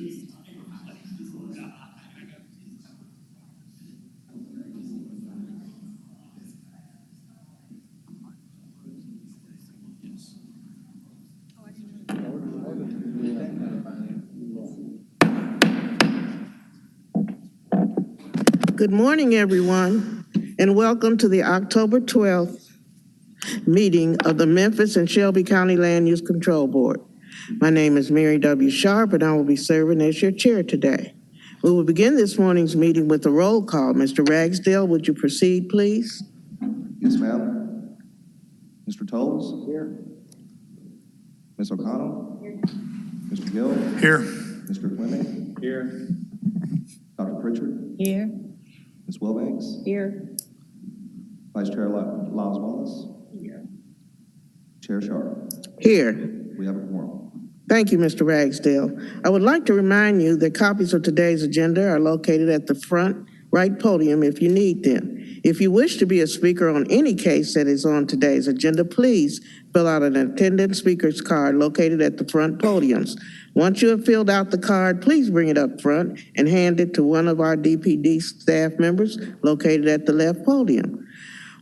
Good morning, everyone, and welcome to the October 12th meeting of the Memphis and Shelby County Land Use Control Board. My name is Mary W. Sharp, and I will be serving as your chair today. We will begin this morning's meeting with a roll call. Mr. Ragsdale, would you proceed, please? Yes, ma'am. Mr. Tolles? Here. Ms. O'Connell? Here. Mr. Gill? Here. Mr. Fleming? Here. Dr. Pritchard? Here. Ms. Wilbanks? Here. Vice Chair Lyles Wallace? Here. Chair Sharp? Here. We have a quorum. Thank you, Mr. Ragsdale. I would like to remind you that copies of today's agenda are located at the front right podium if you need them. If you wish to be a speaker on any case that is on today's agenda, please fill out an attendance speaker's card located at the front podiums. Once you have filled out the card, please bring it up front and hand it to one of our DPD staff members located at the left podium.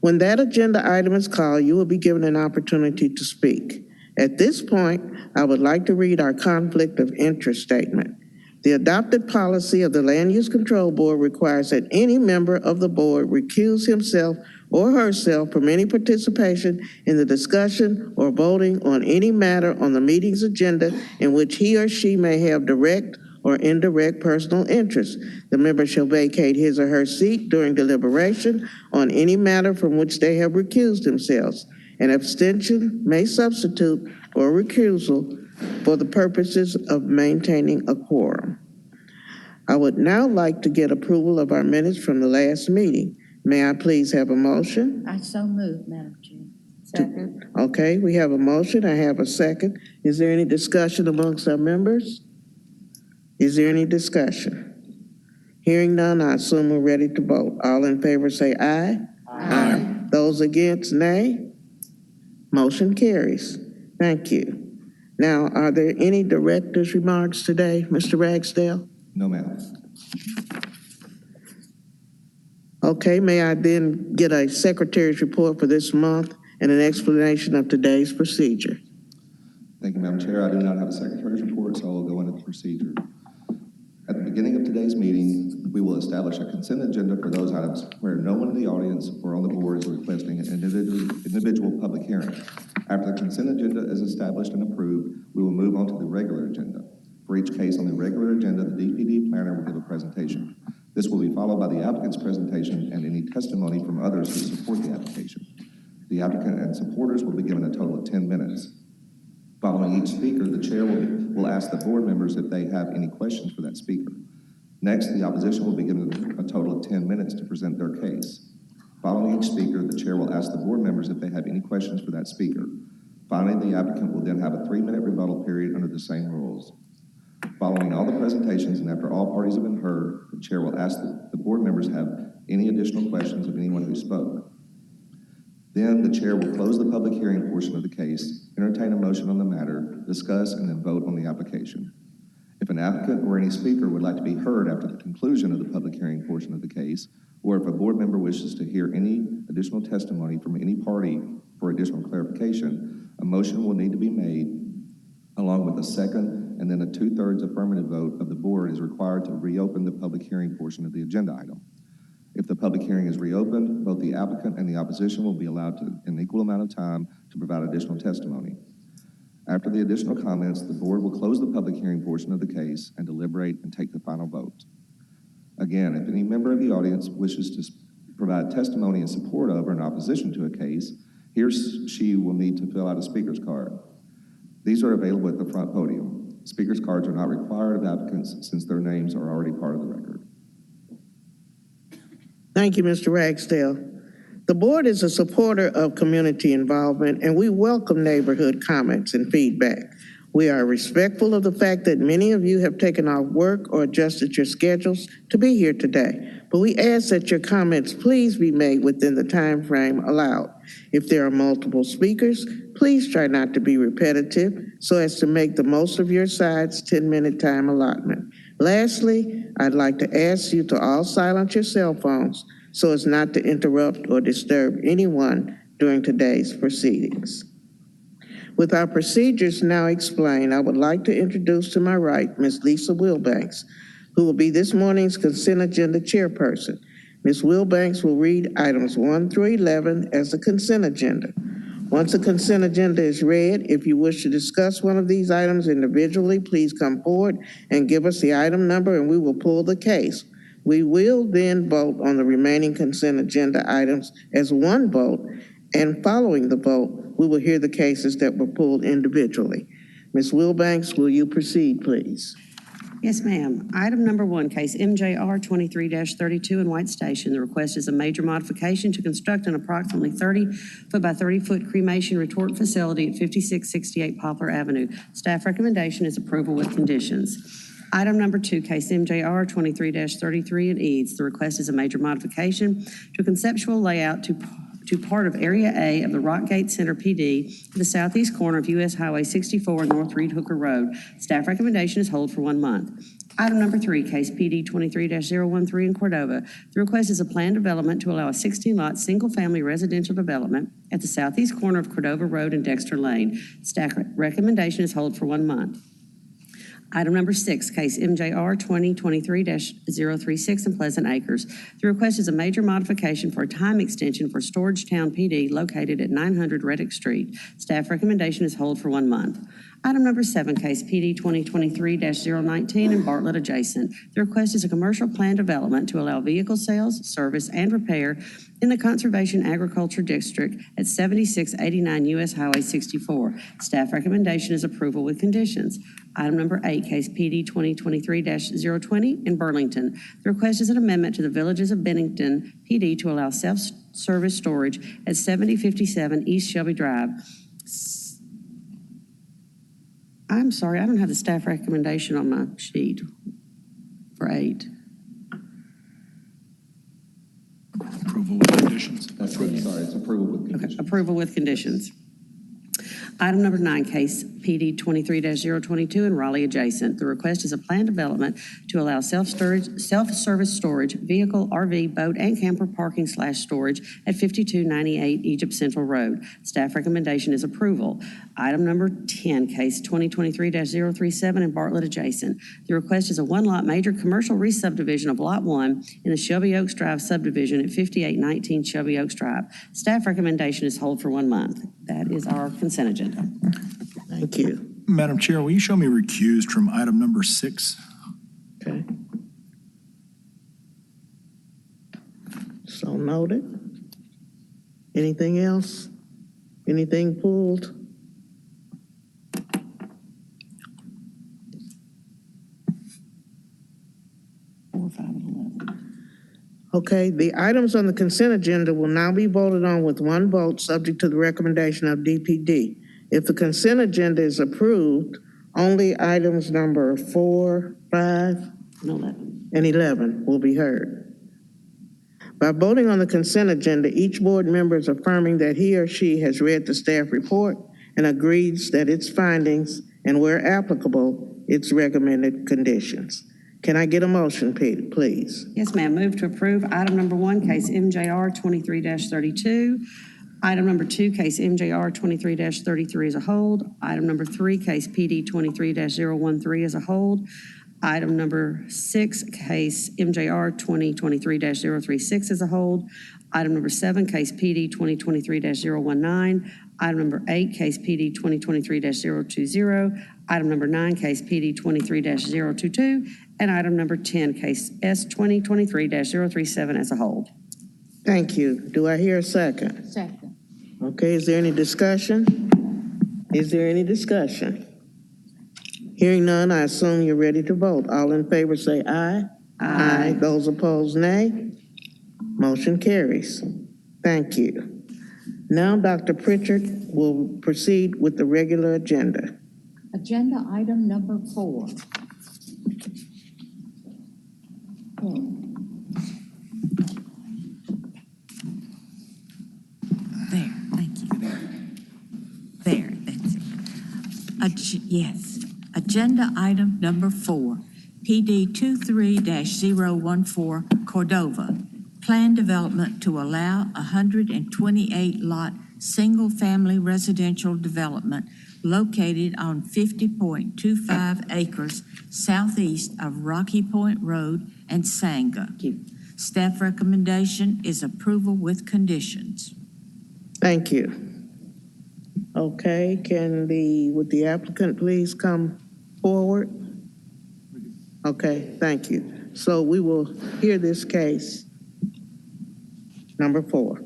When that agenda item is called, you will be given an opportunity to speak. At this point, I would like to read our conflict of interest statement. The adopted policy of the Land Use Control Board requires that any member of the board recuse himself or herself from any participation in the discussion or voting on any matter on the meeting's agenda in which he or she may have direct or indirect personal interest. The member shall vacate his or her seat during deliberation on any matter from which they have recused themselves. An abstention may substitute for recusal for the purposes of maintaining a quorum. I would now like to get approval of our minutes from the last meeting. May I please have a motion? I so move, Madam Chair. Second. Okay, we have a motion. I have a second. Is there any discussion amongst our members? Is there any discussion? Hearing none, I assume we're ready to vote. All in favor say aye. Aye. Those against, nay. Motion carries. Thank you. Now, are there any director's remarks today, Mr. Ragsdale? No, ma'am. Okay, may I then get a secretary's report for this month and an explanation of today's procedure? Thank you, Madam Chair. I do not have a secretary's report, so I will go into the procedure. At the beginning of today's meeting, we will establish a consent agenda for those items where no one in the audience or on the board is requesting an individual public hearing. After the consent agenda is established and approved, we will move on to the regular agenda. For each case on the regular agenda, the DPD planner will give a presentation. This will be followed by the applicant's presentation and any testimony from others who support the application. The applicant and supporters will be given a total of 10 minutes. Following each speaker, the chair will ask the board members if they have any questions for that speaker. Next, the opposition will be given a total of 10 minutes to present their case. Following each speaker, the chair will ask the board members if they have any questions for that speaker. Finally, the applicant will then have a 3-minute rebuttal period under the same rules. Following all the presentations and after all parties have been heard, the chair will ask that the board members have any additional questions of anyone who spoke. Then the chair will close the public hearing portion of the case, entertain a motion on the matter, discuss, and then vote on the application. If an applicant or any speaker would like to be heard after the conclusion of the public hearing portion of the case, or if a board member wishes to hear any additional testimony from any party for additional clarification, a motion will need to be made along with a second and then a 2/3 affirmative vote of the board is required to reopen the public hearing portion of the agenda item. If the public hearing is reopened, both the applicant and the opposition will be allowed an equal amount of time to provide additional testimony. After the additional comments, the board will close the public hearing portion of the case and deliberate and take the final vote. Again, if any member of the audience wishes to provide testimony in support of or in opposition to a case, he or she will need to fill out a speaker's card. These are available at the front podium. Speaker's cards are not required of applicants since their names are already part of the record. Thank you, Mr. Ragsdale. The board is a supporter of community involvement, and we welcome neighborhood comments and feedback. We are respectful of the fact that many of you have taken off work or adjusted your schedules to be here today. but we ask that your comments please be made within the time frame allowed. If there are multiple speakers, please try not to be repetitive so as to make the most of your side's 10-minute time allotment. Lastly, I'd like to ask you to all silence your cell phones so as not to interrupt or disturb anyone during today's proceedings. With our procedures now explained, I would like to introduce to my right Ms. Lisa Wilbanks, who will be this morning's consent agenda chairperson. Ms. Wilbanks will read items 1 through 11 as the consent agenda. Once the consent agenda is read, if you wish to discuss one of these items individually, please come forward and give us the item number and we will pull the case. We will then vote on the remaining consent agenda items as one vote, and following the vote, we will hear the cases that were pulled individually. Ms. Wilbanks, will you proceed, please? Yes, ma'am. Item number 1, case MJR 23-32 in White Station. The request is a major modification to construct an approximately 30-foot by 30-foot cremation retort facility at 5668 Poplar Avenue. Staff recommendation is approval with conditions. Item number 2, case MJR 23-33 in Eads. The request is a major modification to a conceptual layout to part of Area A of the Rockgate Center PD to the southeast corner of U.S. Highway 64 and North Reed Hooker Road. Staff recommendation is hold for 1 month. Item number 3, case PD 23-013 in Cordova. The request is a planned development to allow a 16-lot single-family residential development at the southeast corner of Cordova Road and Dexter Lane. Staff recommendation is hold for 1 month. Item number 6, case MJR 2023-036 in Pleasant Acres. The request is a major modification for a time extension for Storagetown PD located at 900 Reddick Street. Staff recommendation is hold for 1 month. Item number 7, case PD 2023-019 in Bartlett adjacent. The request is a commercial plan development to allow vehicle sales, service, and repair in the Conservation Agriculture District at 7689 U.S. Highway 64. Staff recommendation is approval with conditions. Item number 8, case PD 2023-020 in Burlington. The request is an amendment to the Villages of Bennington PD to allow self-service storage at 7057 East Shelby Drive. I'm sorry, I don't have the staff recommendation on my sheet for 8. Approval with conditions. Sorry, it's approval with conditions. Okay, approval with conditions. Item number 9, case PD 23-022 in Raleigh adjacent. The request is a planned development to allow self-service storage, vehicle, RV, boat, and camper parking / storage at 5298 Egypt Central Road. Staff recommendation is approval. Item number 10, case 2023-037 in Bartlett adjacent. The request is a 1-lot major commercial re-subdivision of Lot 1 in the Shelby Oaks Drive subdivision at 5819 Shelby Oaks Drive. Staff recommendation is hold for 1 month. That is our consent agenda. Thank you. Madam Chair, will you show me recused from item number 6? Okay. So noted. Anything else? Anything pulled? Okay, the items on the consent agenda will now be voted on with 1 vote, subject to the recommendation of DPD. If the consent agenda is approved, only items number 4, 5, and 11 will be heard. By voting on the consent agenda, each board member is affirming that he or she has read the staff report and agrees that its findings and, where applicable, its recommended conditions. Can I get a motion, Pete, please? Yes, ma'am. Move to approve item number 1, case MJR 23-32. Item number 2, case MJR 23-33 as a hold. Item number 3, case PD 23-013 as a hold. Item number 6, case MJR 2023-036 as a hold. Item number 7, case PD 2023-019. Item number 8, case PD 2023-020. Item number 9, case PD 23-022. And item number 10, case S 2023-037 as a whole. Thank you. Do I hear a second? Second. Okay, is there any discussion? Is there any discussion? Hearing none, I assume you're ready to vote. All in favor say aye. Aye. Those opposed, nay. Motion carries. Thank you. Now, Dr. Pritchard will proceed with the regular agenda. Agenda item number 4. Yes. Agenda item number 4, PD 23-014 Cordova. Plan development to allow 128-lot single-family residential development located on 50.25 acres southeast of Rocky Point Road and Sanga. Staff recommendation is approval with conditions. Thank you. Okay, would the applicant please come forward? Okay, thank you. So we will hear this case. Number 4.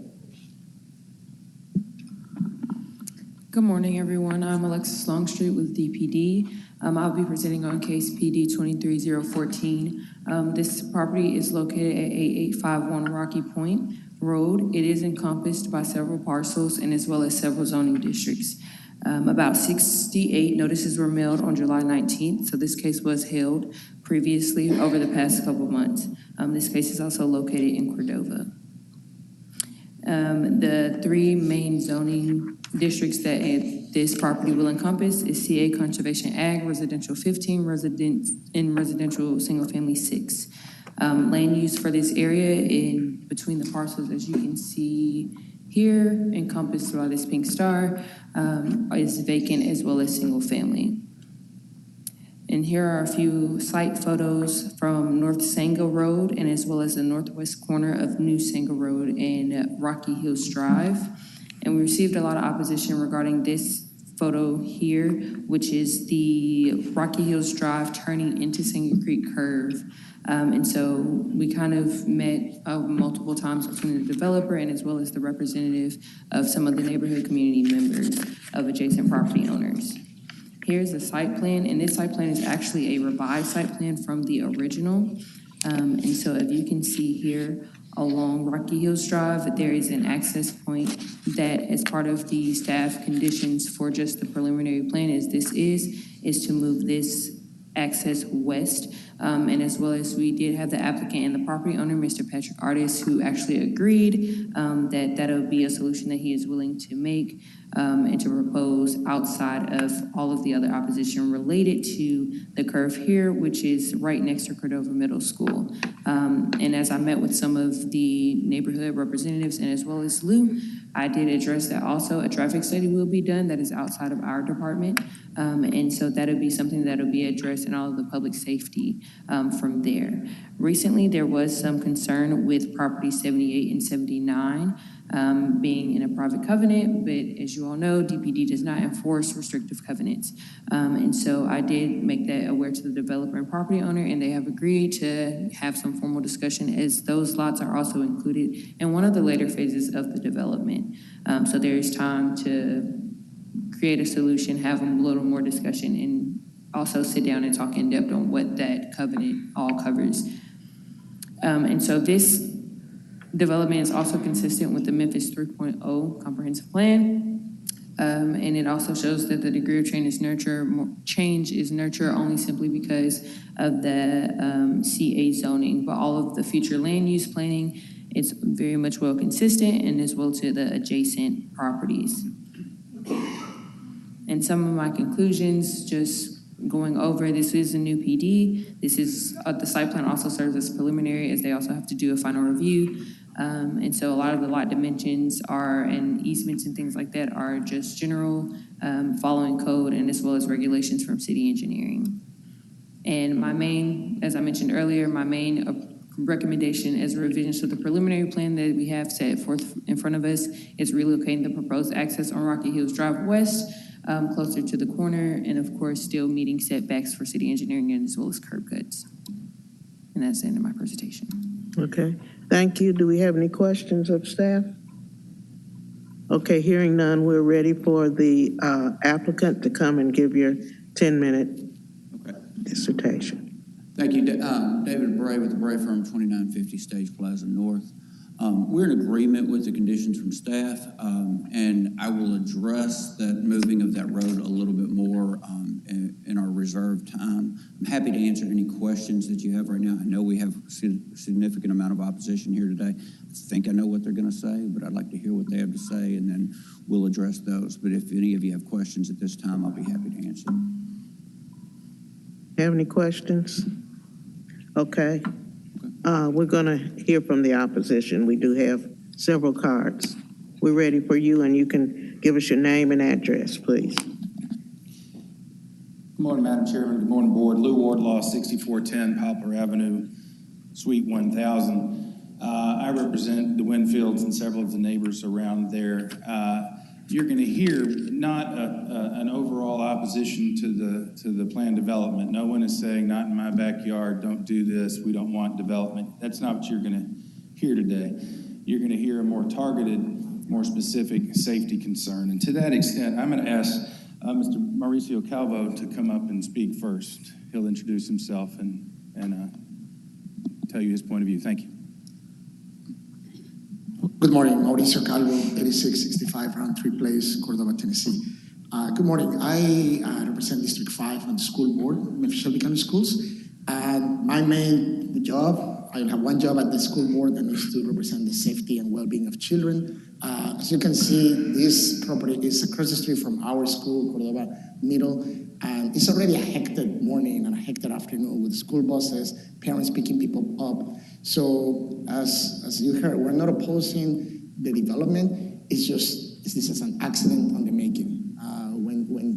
Good morning, everyone. I'm Alexis Longstreet with DPD. I'll be presenting on case PD 23014. This property is located at 8851 Rocky Point Road. It is encompassed by several parcels and as well as several zoning districts. About 68 notices were mailed on July 19th, so this case was held previously over the past couple months. This case is also located in Cordova. The 3 main zoning districts that this property will encompass is CA Conservation Ag, Residential 15, and Residential Single Family 6. Land use for this area in between the parcels, as you can see here, encompassed by this pink star, is vacant as well as single family. And here are a few site photos from North Sanga Road and as well as the northwest corner of New Sanga Road and Rocky Hills Drive. And we received a lot of opposition regarding this photo here, which is the Rocky Hills Drive turning into Sanga Creek curve. And so we kind of met multiple times between the developer and as well as the representative of some of the neighborhood community members of adjacent property owners. Here's the site plan, and this site plan is actually a revised site plan from the original. And so if you can see here along Rocky Hills Drive, there is an access point that as part of the staff conditions for just the preliminary plan is to move this access west. And as well as we did have the applicant and the property owner, Mr. Patrick Artis, who actually agreed that that'll be a solution that he is willing to make and to propose outside of all of the other opposition related to the curve here, which is right next to Cordova Middle School. And as I met with some of the neighborhood representatives and as well as Lou, I did address that also. A traffic study will be done that is outside of our department. And so that'll be something that'll be addressed in all of the public safety from there. Recently, there was some concern with property 78 and 79 being in a private covenant, but as you all know, DPD does not enforce restrictive covenants. And so I did make that aware to the developer and property owner, and they have agreed to have some formal discussion as those lots are also included in one of the later phases of the development. So there is time to create a solution, have a little more discussion, and also sit down and talk in depth on what that covenant all covers. And so this development is also consistent with the Memphis 3.0 comprehensive plan. And it also shows that the degree of change is nurture only simply because of the CA zoning, but all of the future land use planning, it's very much well consistent and as well to the adjacent properties. And some of my conclusions, just going over, this is a new PD. This is, the site plan also serves as preliminary as they also have to do a final review. And so a lot of the lot dimensions and easements and things like that are just general, following code and as well as regulations from city engineering. And my main, as I mentioned earlier, my main recommendation as a revision to the preliminary plan that we have set forth in front of us is relocating the proposed access on Rocky Hills Drive West, closer to the corner, and of course still meeting setbacks for city engineering and as well as curb cuts. And that's the end of my presentation. Okay, thank you. Do we have any questions of staff? Okay, hearing none, we're ready for the applicant to come and give your 10-minute dissertation. Thank you. David Bray with the Bray Firm, 2950 Stage Plaza North. We're in agreement with the conditions from staff, and I will address that moving of that road a little bit more in our reserved time. I'm happy to answer any questions that you have right now. I know we have a significant amount of opposition here today. I think I know what they're going to say, but I'd like to hear what they have to say, and then we'll address those. But if any of you have questions at this time, I'll be happy to answer them. Have any questions? Okay. We're going to hear from the opposition. We do have several cards. We're ready for you, and you can give us your name and address, please. Good morning, Madam Chairman. Good morning, Board. Lou Wardlaw, 6410 Poplar Avenue, Suite 1000. I represent the Winfields and several of the neighbors around there. You're going to hear not an overall opposition to the planned development. No one is saying, not in my backyard, don't do this, we don't want development. That's not what you're going to hear today. You're going to hear a more targeted, more specific safety concern. And to that extent, I'm going to ask Mr. Mauricio Calvo to come up and speak first. He'll introduce himself and tell you his point of view. Thank you. Good morning, Mauricio Calvo, 8665 Roundtree Place, Cordova, Tennessee. Good morning. I represent District 5 on the school board of Shelby County Schools. And my main job, I have one job at the school board, and is to represent the safety and well-being of children. As you can see, this property is across the street from our school, Cordova Middle, and it's already a hectic morning and a hectic afternoon with school buses, parents picking people up. So as you heard, we're not opposing the development. It's just, this is an accident on the making.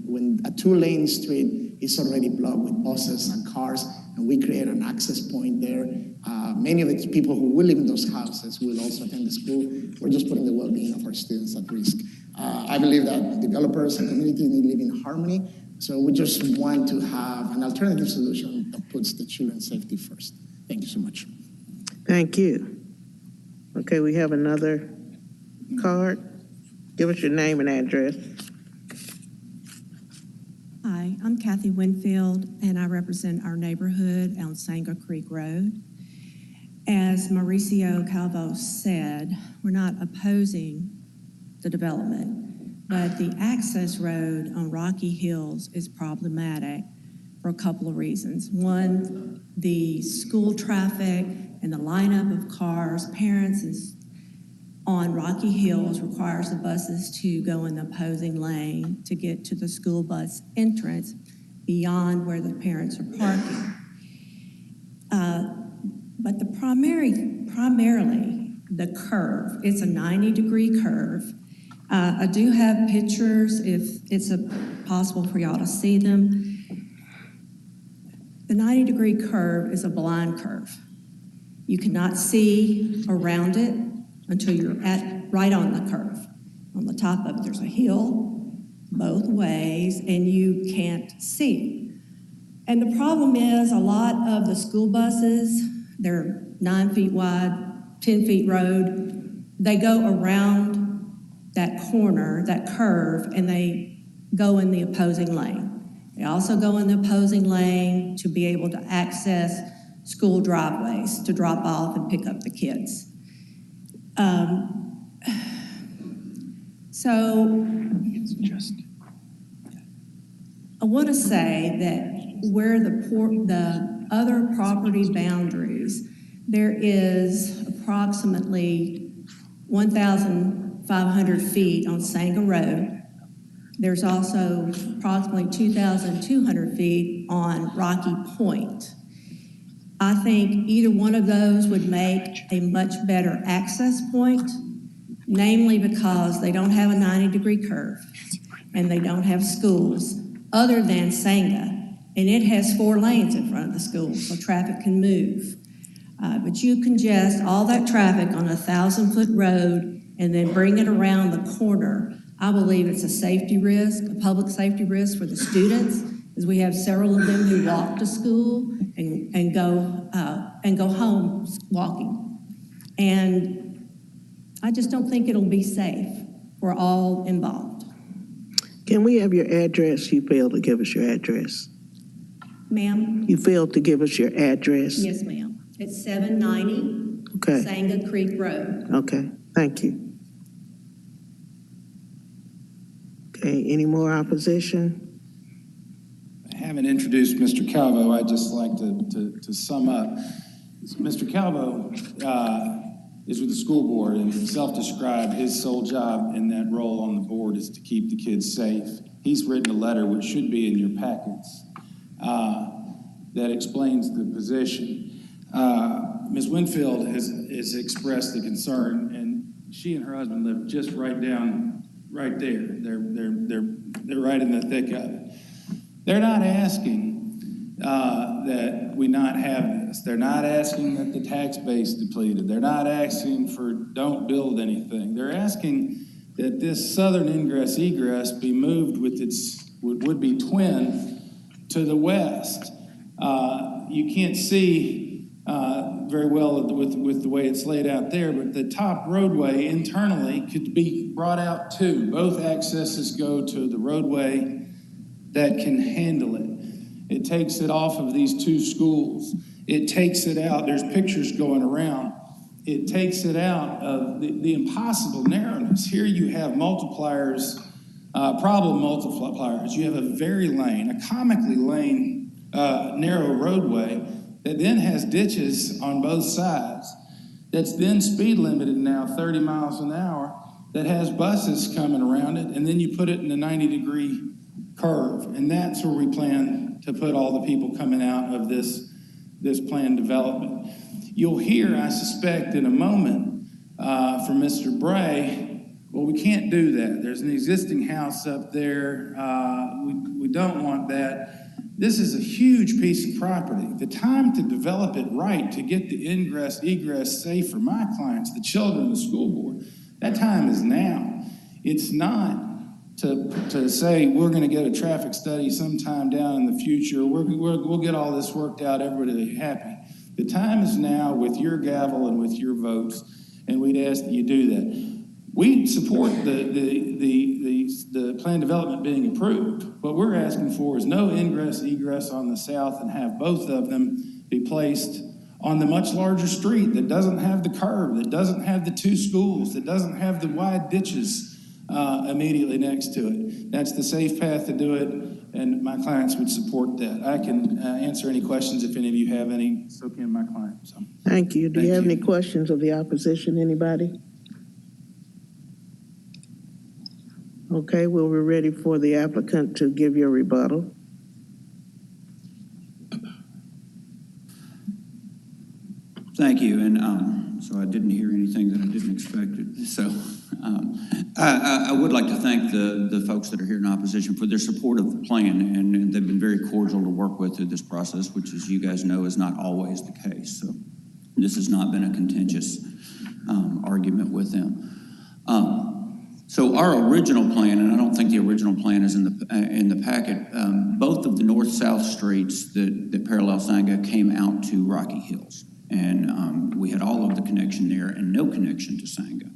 When a two-lane street is already blocked with buses and cars, and we create an access point there, many of the people who will live in those houses will also attend the school. We're just putting the well-being of our students at risk. I believe that developers and communities need to live in harmony, so we just want to have an alternative solution that puts the children's safety first. Thank you so much. Thank you. Okay, we have another card. Give us your name and address. Hi, I'm Kathy Winfield, and I represent our neighborhood on Sanger Creek Road. As Mauricio Calvo said, we're not opposing the development, but the access road on Rocky Hills is problematic for a couple of reasons. One, the school traffic and the lineup of cars, parents on Rocky Hills requires the buses to go in the opposing lane to get to the school bus entrance beyond where the parents are parking. But the primarily the curve, it's a 90-degree curve. I do have pictures if it's possible for y'all to see them. The 90-degree curve is a blind curve. You cannot see around it until you're right on the curve. On the top of it, there's a hill both ways, and you can't see. And the problem is a lot of the school buses, they're 9 feet wide, 10 feet road, they go around that corner, that curve, and they go in the opposing lane. They also go in the opposing lane to be able to access school driveways to drop off and pick up the kids. So I want to say that where the other property boundaries, there is approximately 1,500 feet on Sanger Road. There's also approximately 2,200 feet on Rocky Point. I think either one of those would make a much better access point, namely because they don't have a 90-degree curve and they don't have schools other than Sanger. And it has 4 lanes in front of the school, so traffic can move. But you congest all that traffic on a 1,000-foot road and then bring it around the corner. I believe it's a safety risk, a public safety risk for the students, as we have several of them who walk to school and go home walking. And I just don't think it'll be safe for all involved. Can we have your address? You failed to give us your address. Ma'am? You failed to give us your address. Yes, ma'am. It's 790 Sanger Creek Road. Okay, thank you. Okay, any more opposition? I haven't introduced Mr. Calvo. I'd just like to sum up. Mr. Calvo is with the school board and self-described his sole job in that role on the board is to keep the kids safe. He's written a letter which should be in your packets. that explains the position. Ms. Winfield has expressed the concern, and she and her husband live just right there. They're right in the thick of it. They're not asking that we not have this. They're not asking that the tax base depleted. They're not asking for don't build anything. They're asking that this southern ingress egress be moved with its would-be twin to the west. You can't see very well with the way it's laid out there, but the top roadway internally could be brought out too. Both accesses go to the roadway that can handle it. It takes it off of these two schools. It takes it out. There's pictures going around. It takes it out of the impossible narrowness. Here you have multipliers, problem multipliers. You have a comically narrow roadway that then has ditches on both sides, that's then speed limited now 30 miles an hour, that has buses coming around it, and then you put it in a 90-degree curve. And that's where we plan to put all the people coming out of this planned development. You'll hear, I suspect, in a moment from Mr. Bray, well, we can't do that. There's an existing house up there. We don't want that. This is a huge piece of property. The time to develop it right, to get the ingress, egress safe for my clients, the children, the school board, that time is now. It's not to say we're going to get a traffic study sometime down in the future. We'll get all this worked out, everybody will be happy. The time is now with your gavel and with your votes, and we'd ask that you do that. We support the planned development being approved. What we're asking for is no ingress, egress on the south, and have both of them be placed on the much larger street that doesn't have the curve, that doesn't have the two schools, that doesn't have the wide ditches immediately next to it. That's the safe path to do it, and my clients would support that. I can answer any questions if any of you have any, so can my client. So. Thank you. Do you have any questions of the opposition, anybody? Okay, well, we're ready for the applicant to give your rebuttal. Thank you, and so I didn't hear anything that I didn't expect. So I would like to thank the folks that are here in opposition for their support of the plan, and they've been very cordial to work with through this process, which, as you guys know, is not always the case. So this has not been a contentious argument with them. So our original plan, and I don't think the original plan is in the packet, both of the north-south streets that parallel Sanga came out to Rocky Hills. And we had all of the connection there and no connection to Sanga.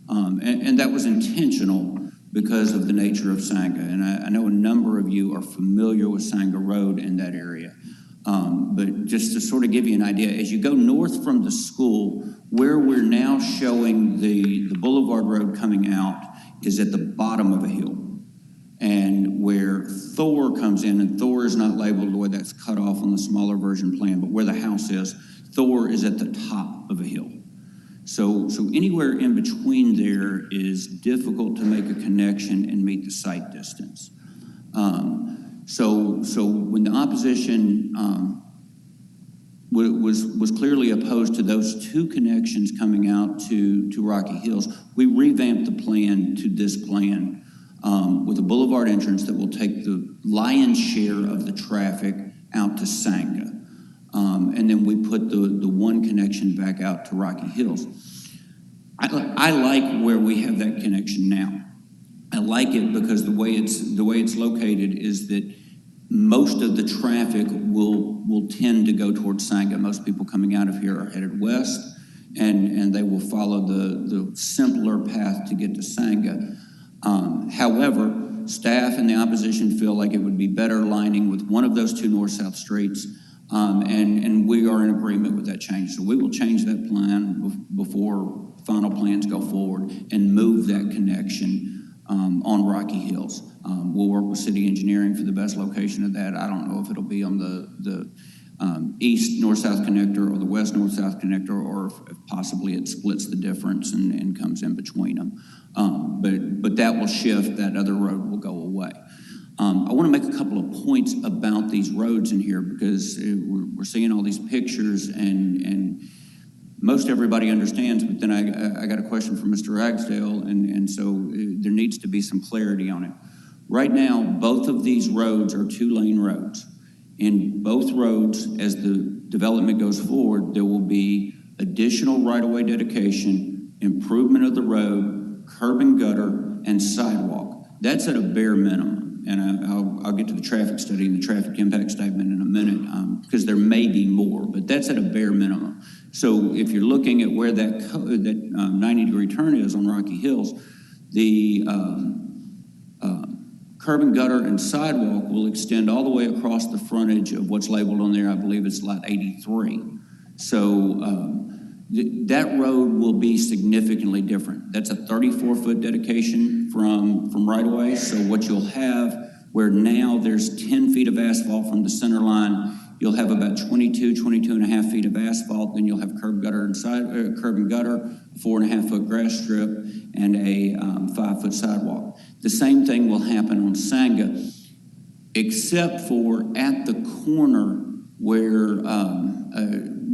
And that was intentional because of the nature of Sanga. And I know a number of you are familiar with Sanga Road in that area. But just to sort of give you an idea, as you go north from the school, where we're now showing the Boulevard Road coming out is at the bottom of a hill. And where Thor comes in, and Thor is not labeled the way that's cut off on the smaller version plan, but where the house is, Thor is at the top of a hill. So anywhere in between there is difficult to make a connection and meet the sight distance. So when the opposition was clearly opposed to those two connections coming out to Rocky Hills, we revamped the plan to this plan with a boulevard entrance that will take the lion's share of the traffic out to Sanga. And then we put the one connection back out to Rocky Hills. I like where we have that connection now. I like it because the way it's located is that most of the traffic will tend to go towards Sanga. Most people coming out of here are headed west, and they will follow the simpler path to get to Sanga. However, staff and the opposition feel like it would be better lining with one of those two north-south streets. And we are in agreement with that change. So we will change that plan before final plans go forward and move that connection on Rocky Hills. We'll work with city engineering for the best location of that. I don't know if it'll be on the east north-south connector or the west north-south connector, or if possibly it splits the difference and comes in between them. But that will shift. That other road will go away. I want to make a couple of points about these roads in here because we're seeing all these pictures and most everybody understands, but then I got a question from Mr. Ragsdale, and so there needs to be some clarity on it. Right now, both of these roads are 2-lane roads. In both roads, as the development goes forward, there will be additional right-of-way dedication, improvement of the road, curb and gutter, and sidewalk. That's at a bare minimum. And I'll get to the traffic study and the traffic impact statement in a minute because there may be more, but that's at a bare minimum. So if you're looking at where that 90-degree turn is on Rocky Hills, the curb and gutter and sidewalk will extend all the way across the frontage of what's labeled on there. I believe it's lot 83. So that road will be significantly different. That's a 34-foot dedication from right-of-way. So what you'll have, where now there's 10 feet of asphalt from the center line, you'll have about 22 and a half feet of asphalt. Then you'll have curb and gutter, a 4.5-foot grass strip, and a 5-foot sidewalk. The same thing will happen on Sanga, except for at the corner where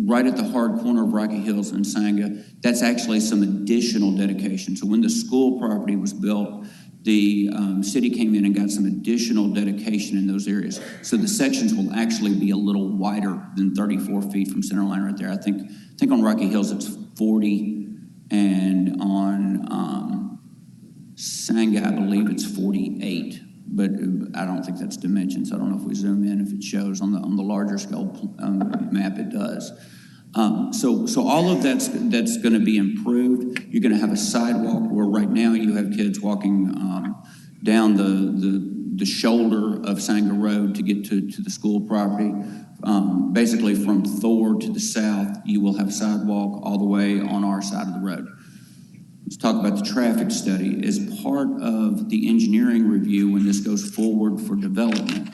right at the hard corner of Rocky Hills and Sanga, that's actually some additional dedication. So when the school property was built, the city came in and got some additional dedication in those areas. So the sections will actually be a little wider than 34 feet from center line right there. I think on Rocky Hills it's 40, and on Sanga, I believe it's 48. But I don't think that's dimensions. I don't know if we zoom in, if it shows on the larger scale map, it does. So all of that's going to be improved. You're going to have a sidewalk where right now you have kids walking down the shoulder of Sanga Road to get to the school property. Basically from Thor to the south, you will have sidewalk all the way on our side of the road. Let's talk about the traffic study. As part of the engineering review, when this goes forward for development,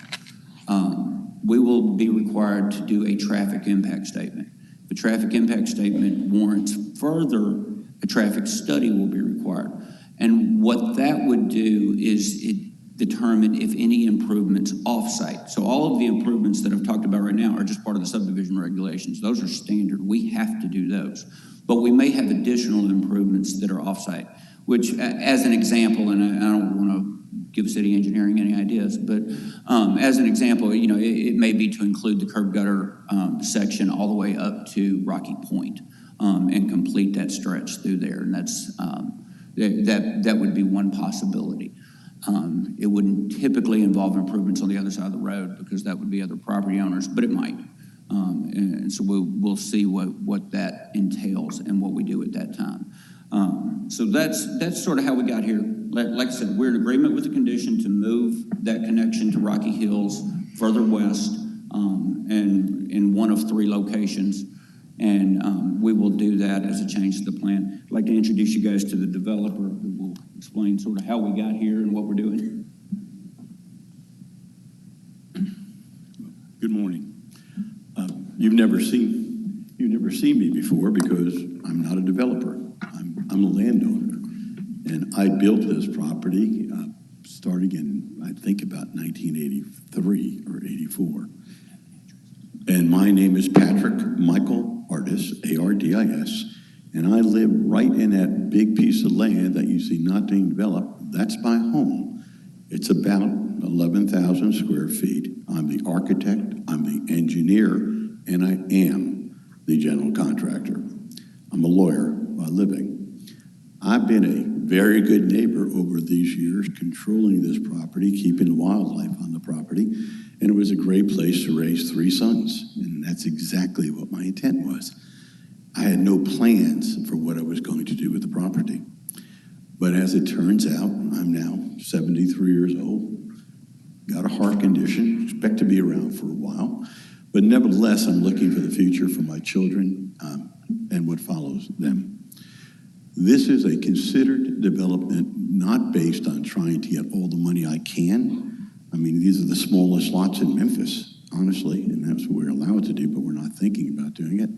we will be required to do a traffic impact statement. The traffic impact statement warrants further, a traffic study will be required. And what that would do is determine if any improvements off-site. So all of the improvements that I've talked about right now are just part of the subdivision regulations. Those are standard. We have to do those. But we may have additional improvements that are off-site, which as an example, and I don't want to give city engineering any ideas, but as an example, it may be to include the curb gutter section all the way up to Rocky Point and complete that stretch through there. And that's that would be one possibility. It wouldn't typically involve improvements on the other side of the road because that would be other property owners, but it might. And so we'll see what that entails and what we do at that time. So that's sort of how we got here. Like I said, we're in agreement with the condition to move that connection to Rocky Hills further west and in one of 3 locations. And we will do that as a change to the plan. I'd like to introduce you guys to the developer who will explain sort of how we got here and what we're doing. Good morning. You've never seen me before because I'm not a developer. I'm a landowner, and I built this property starting in I think about 1983 or 84. And my name is Patrick Michael Ardis, A-R-D-I-S, and I live right in that big piece of land that you see not being developed. That's my home. It's about 11,000 square feet. I'm the architect, I'm the engineer, and I am the general contractor. I'm a lawyer by living. I've been a very good neighbor over these years, controlling this property, keeping the wildlife on the property, and it was a great place to raise 3 sons, and that's exactly what my intent was. I had no plans for what I was going to do with the property. But as it turns out, I'm now 73 years old, got a heart condition, expect to be around for a while, but nevertheless, I'm looking for the future for my children and what follows them. This is a considered development not based on trying to get all the money I can. I mean, these are the smallest lots in Memphis, honestly, and that's what we're allowed to do, but we're not thinking about doing it.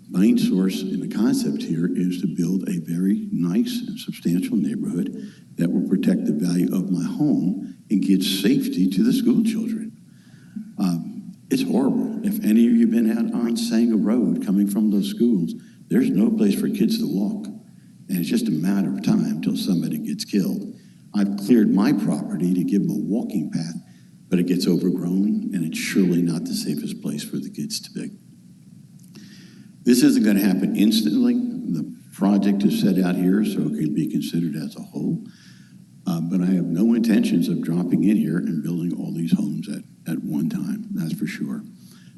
Main source in the concept here is to build a very nice and substantial neighborhood that will protect the value of my home and gives safety to the school children. It's horrible. If any of you have been out on Sanger Road coming from those schools, there's no place for kids to walk. And it's just a matter of time till somebody gets killed. I've cleared my property to give them a walking path, but it gets overgrown, and it's surely not the safest place for the kids to be. This isn't going to happen instantly. The project is set out here, so it can be considered as a whole. But I have no intentions of dropping in here and building all these homes at one time, that's for sure.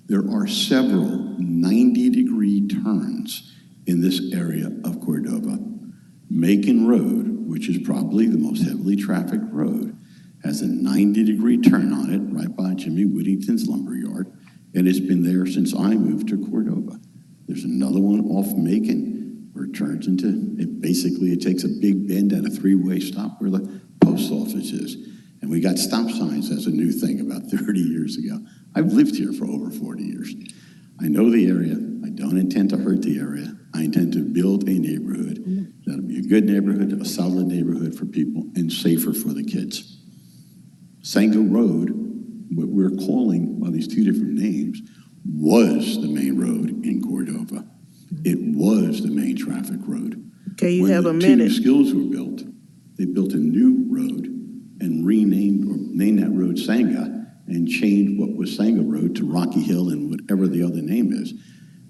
There are several 90-degree turns in this area of Cordova. Macon Road, which is probably the most heavily trafficked road, has a 90-degree turn on it right by Jimmy Whittington's lumberyard, and it's been there since I moved to Cordova. There's another one off Macon where it turns into, it takes a big bend at a three-way stop where the post office is. And we got stop signs as a new thing about 30 years ago. I've lived here for over 40 years. I know the area. I don't intend to hurt the area. I intend to build a neighborhood that'll be a good neighborhood, a solid neighborhood for people, and safer for the kids. Sanger Road, what we're calling by these two different names, was the main road in Cordova. It was the main traffic road. Okay, you have a When the two minute. new schools were built, they built a new road and named that road Sanger and changed what was Sanger Road to Rocky Hill and whatever the other name is.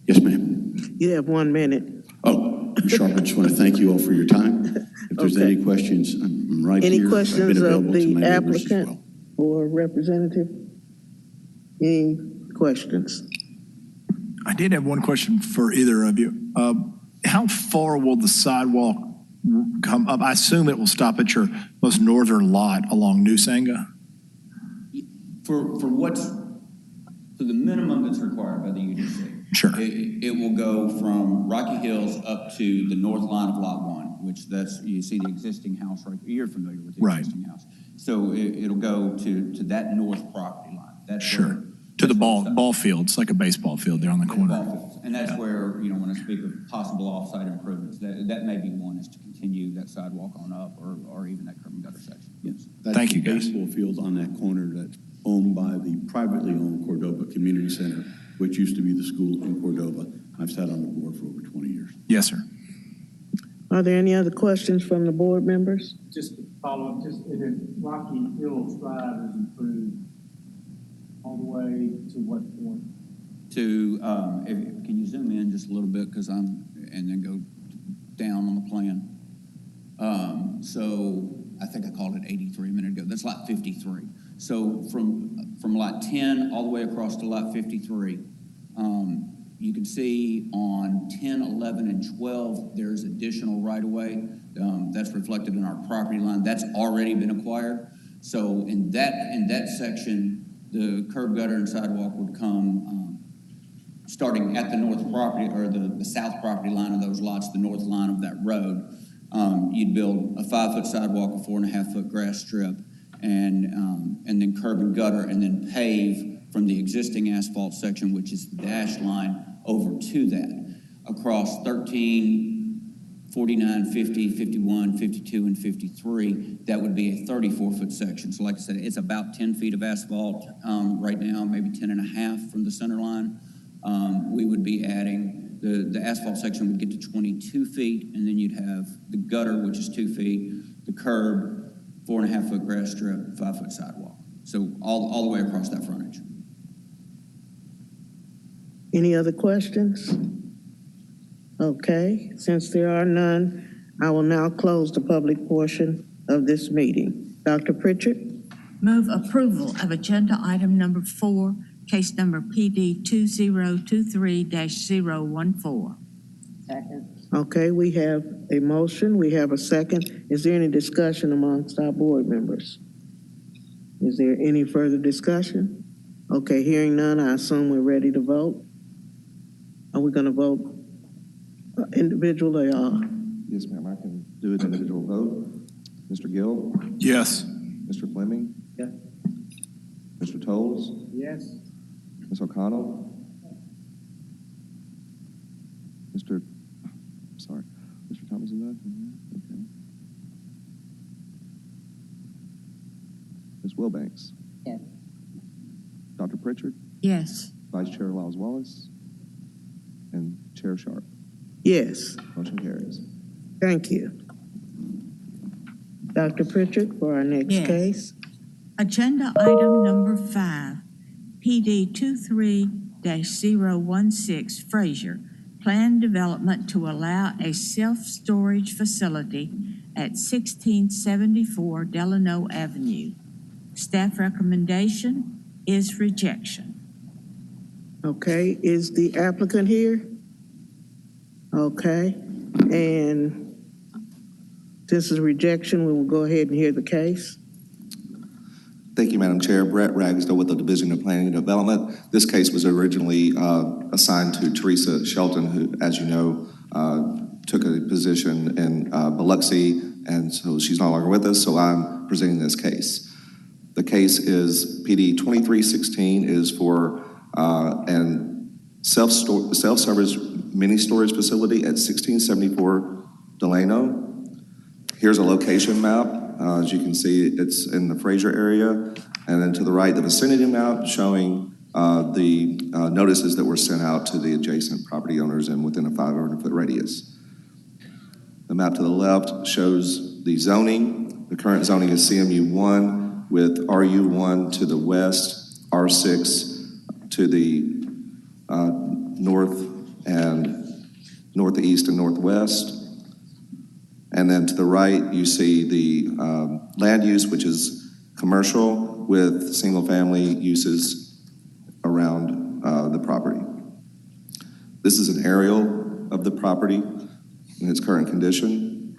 Yes, ma'am. You have 1 minute. Oh, Ms. Sharp, I just want to thank you all for your time. If there's Okay. any questions, I'm right Any here. I've been questions of available to the my neighbors as applicant well. or representative? Any questions? I did have one question for either of you. How far will the sidewalk come up? I assume it will stop at your most northern lot along New Sanger? For the minimum that's required by the UDC. Sure. It will go from Rocky Hills up to the north line of Lot 1, which you see the existing house right, you're familiar with the Right. existing house. So it'll go to that north property line. That's Sure. where- To the that's where it ball field. It's like a baseball field there on the stops. corner. Ball fields. And that's where, when I speak of possible off-site improvements, that may be one, is to continue that sidewalk on up or even that curb and gutter section. Yes. That's Thank you, the guys. baseball field on that corner that's owned by the privately owned Cordova Community Center, which used to be the school in Cordova. I've sat on the board for over 20 years. Yes, sir. Are there any other questions from the board members? Just to follow up, Rocky Hills Drive is improved all the way to what point? Can you zoom in just a little bit, and then go down on the plan? So I think I called it 83 a minute ago. That's lot 53. So from lot 10 all the way across to lot 53, you can see on 10, 11, and 12, there's additional right-of-way. That's reflected in our property line. That's already been acquired. So in that section, the curb, gutter, and sidewalk would come starting at the north property, or the south property line of those lots, the north line of that road. You'd build a 5-foot sidewalk, a 4.5-foot grass strip, and then curb and gutter, and then pave from the existing asphalt section, which is the dashed line, over to that. Across 13, 49, 50, 51, 52, and 53, that would be a 34-foot section. So like I said, it's about 10 feet of asphalt right now, maybe 10 and a half from the center line. We would be adding, the asphalt section would get to 22 feet, and then you'd have the gutter, which is 2 feet, the curb, 4.5-foot grass strip, 5-foot sidewalk. So all the way across that frontage. Any other questions? Okay, since there are none, I will now close the public portion of this meeting. Dr. Pritchard? Move approval of agenda item number 4, case number PD 2023-014. Okay, we have a motion, we have a second. Is there any discussion amongst our board members? Is there any further discussion? Okay, hearing none, I assume we're ready to vote. Are we gonna vote individually or? Yes, ma'am, I can do an individual vote. Mr. Gill? Yes. Mr. Fleming? Yes. Mr. Tolles? Yes. Ms. O'Connell? Mr. Thomas is that? Okay. Ms. Wilbanks? Yes. Dr. Pritchard? Yes. Vice Chair Lyles Wallace? And Chair Sharp? Yes, Motion carries. thank you. Dr. Pritchard, for our next Yes. case. Agenda item number 5, PD 23-016 Frazier, planned development to allow a self-storage facility at 1674 Delano Avenue. Staff recommendation is rejection. Okay, is the applicant here? Okay, and this is rejection, we will go ahead and hear the case. Thank you, Madam Chair. Brett Ragsdale with the Division of Planning and Development. This case was originally assigned to Teresa Shelton, who, as you know, took a position in Biloxi, and so she's no longer with us, so I'm presenting this case. The case is PD 2316 is for an self-service mini storage facility at 1674 Delano. Here's a location map. As you can see, it's in the Frazier area. And then to the right, the vicinity map showing the notices that were sent out to the adjacent property owners and within a 500-foot radius. The map to the left shows the zoning. The current zoning is CMU1 with RU1 to the west, R6 to the north and northeast and northwest. And then to the right, you see the land use, which is commercial with single-family uses around the property. This is an aerial of the property in its current condition.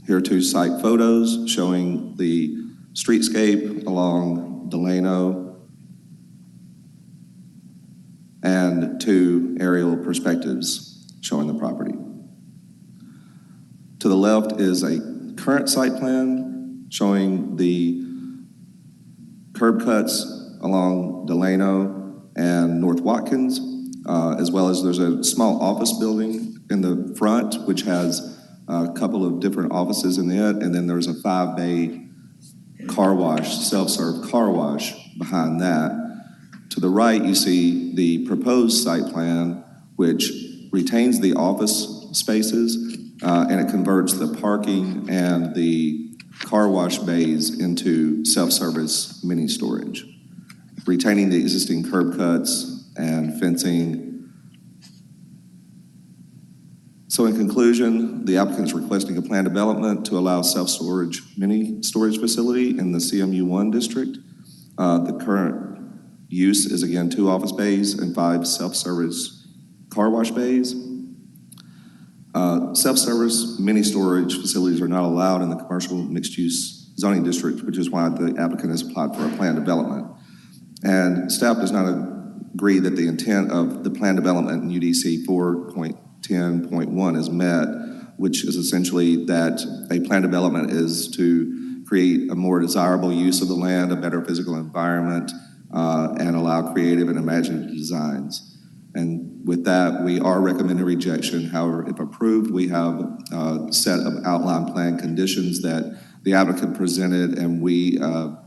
Here are 2 site photos showing the streetscape along Delano and 2 aerial perspectives showing the property. To the left is a current site plan showing the curb cuts along Delano and North Watkins, as well as there's a small office building in the front, which has a couple of different offices in it, and then there's a 5-bay car wash, self-serve car wash behind that. To the right, you see the proposed site plan, which retains the office spaces, and it converts the parking and the car wash bays into self-service mini storage, retaining the existing curb cuts and fencing. So in conclusion, the applicant is requesting a plan development to allow self-storage mini storage facility in the CMU1 district. The current use is again 2 office bays and 5 self-service car wash bays. Self-service mini storage facilities are not allowed in the commercial mixed-use zoning district, which is why the applicant has applied for a plan development. And staff does not agree that the intent of the plan development in UDC 4.10.1 is met, which is essentially that a plan development is to create a more desirable use of the land, a better physical environment, and allow creative and imaginative designs. And with that, we are recommending rejection. However, if approved, we have a set of outline plan conditions that the applicant presented and we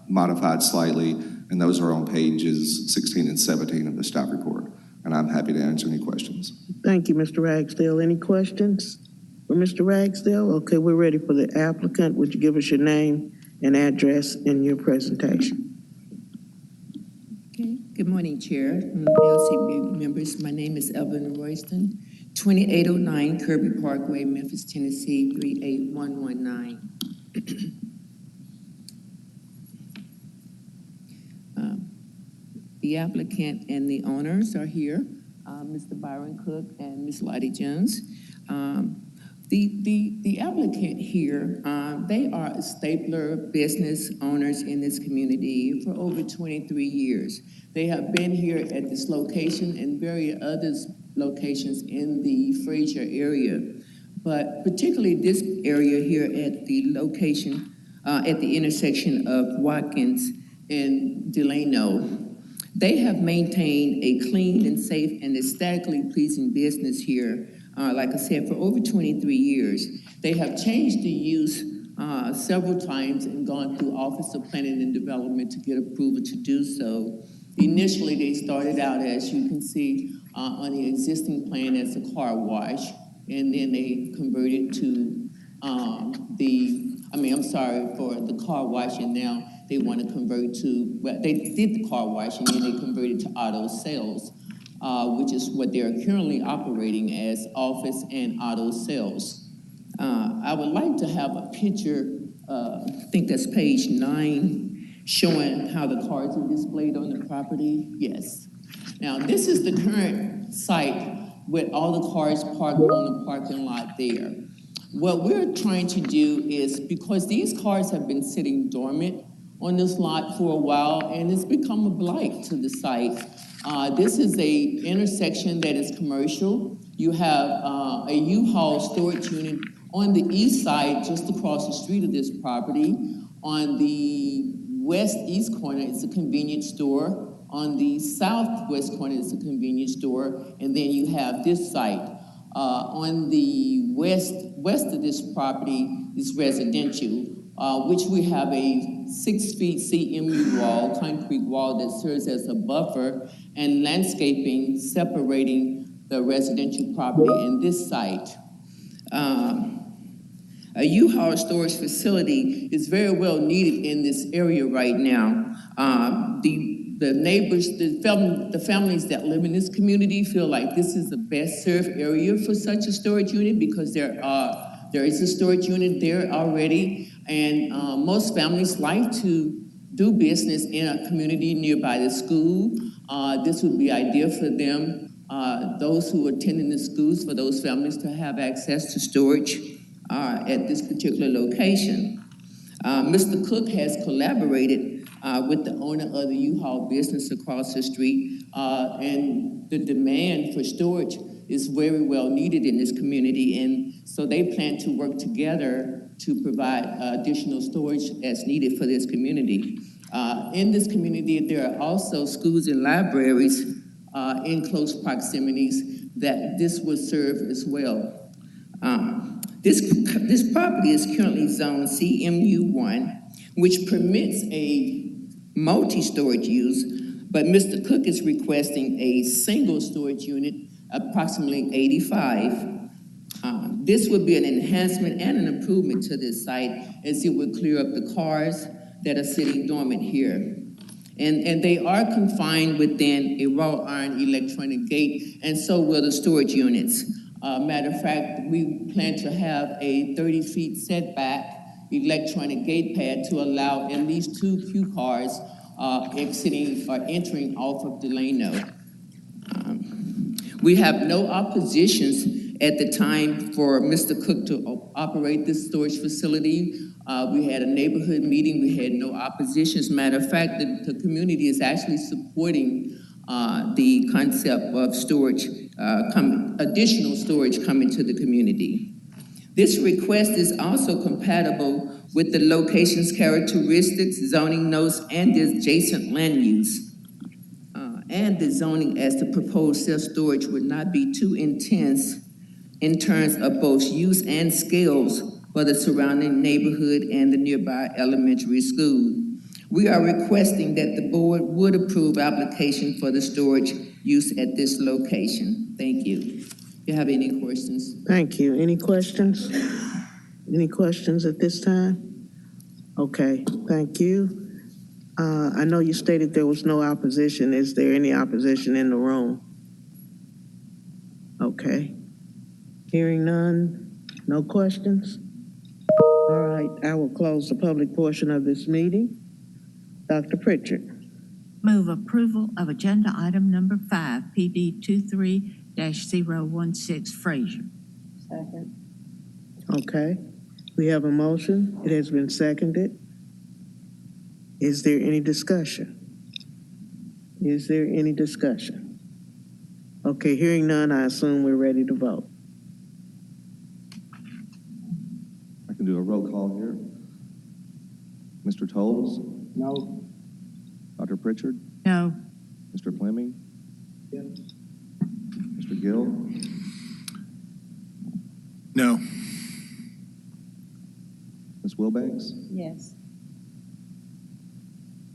modified slightly, and those are on pages 16 and 17 of the staff report. And I'm happy to answer any questions. Thank you, Mr. Ragsdale. Any questions for Mr. Ragsdale? Okay, we're ready for the applicant. Would you give us your name and address in your presentation? Okay. Good morning, Chair and LCB members. My name is Evelyn Royston, 2809 Kirby Parkway, Memphis, Tennessee, 38119. The applicant and the owners are here, Mr. Byron Cook and Ms. Lottie Jones. The applicant here, they are Stapler business owners in this community for over 23 years. They have been here at this location and various other locations in the Frazier area, but particularly this area here at the location, at the intersection of Watkins and Delano. They have maintained a clean and safe and aesthetically pleasing business here, like I said, for over 23 years. They have changed the use several times and gone through Office of Planning and Development to get approval to do so. Initially, they started out, as you can see, on the existing plan as a car wash, and then they converted to for the car wash, and now they want to convert to, well, they did the car wash, and then they converted to auto sales, which is what they're currently operating as office and auto sales. I would like to have a picture, I think that's page 9, showing how the cars are displayed on the property. Yes. Now, this is the current site with all the cars parked on the parking lot there. What we're trying to do is, because these cars have been sitting dormant on this lot for a while, and it's become a blight to the site. This is a intersection that is commercial. You have a U-Haul storage unit on the east side, just across the street of this property. On the west-east corner, it's a convenience store. On the southwest corner, it's a convenience store. And then you have this site. On the west of this property is residential, which we have a 6 feet CMU wall, concrete wall that serves as a buffer, and landscaping separating the residential property and this site. A U-Haul storage facility is very well needed in this area right now. The neighbors, the families that live in this community feel like this is the best served area for such a storage unit, because there is a storage unit there already, and most families like to do business in a community nearby the school. This would be ideal for them, those who attend in the schools, for those families to have access to storage at this particular location. Mr. Cook has collaborated with the owner of the U-Haul business across the street, and the demand for storage is very well needed in this community, and so they plan to work together to provide additional storage as needed for this community. In this community, there are also schools and libraries in close proximities that this would serve as well. This property is currently zoned CMU1, which permits a multi-storage use, but Mr. Cook is requesting a single storage unit, approximately 85. This would be an enhancement and an improvement to this site, as it would clear up the cars that are sitting dormant here. And they are confined within a wrought iron electronic gate, and so will the storage units. Matter of fact, we plan to have a 30 feet setback electronic gate pad to allow at least 2 queue cars exiting or entering off of Delano. We have no oppositions at the time for Mr. Cook to operate this storage facility. We had a neighborhood meeting, we had no oppositions. Matter of fact, the community is actually supporting the concept of storage, additional storage coming to the community. This request is also compatible with the location's characteristics, zoning notes, and the adjacent land use. And the zoning as the proposed self-storage would not be too intense in terms of both use and scales for the surrounding neighborhood and the nearby elementary school. We are requesting that the board would approve application for the storage use at this location. Thank you. Do you have any questions? Thank you. Any questions? Any questions at this time? Okay, thank you. I know you stated there was no opposition. Is there any opposition in the room? Okay. Hearing none, no questions? All right, I will close the public portion of this meeting. Dr. Pritchard. Move approval of agenda item number 5, PD 23-016, Frazier. Second. Okay, we have a motion. It has been seconded. Is there any discussion? Is there any discussion? Okay, hearing none, I assume we're ready to vote. I can do a roll call here. Mr. Tolles? No. Dr. Pritchard? No. Mr. Fleming? Yes. Mr. Gill? No. Ms. Ms. Wilbanks, Yes.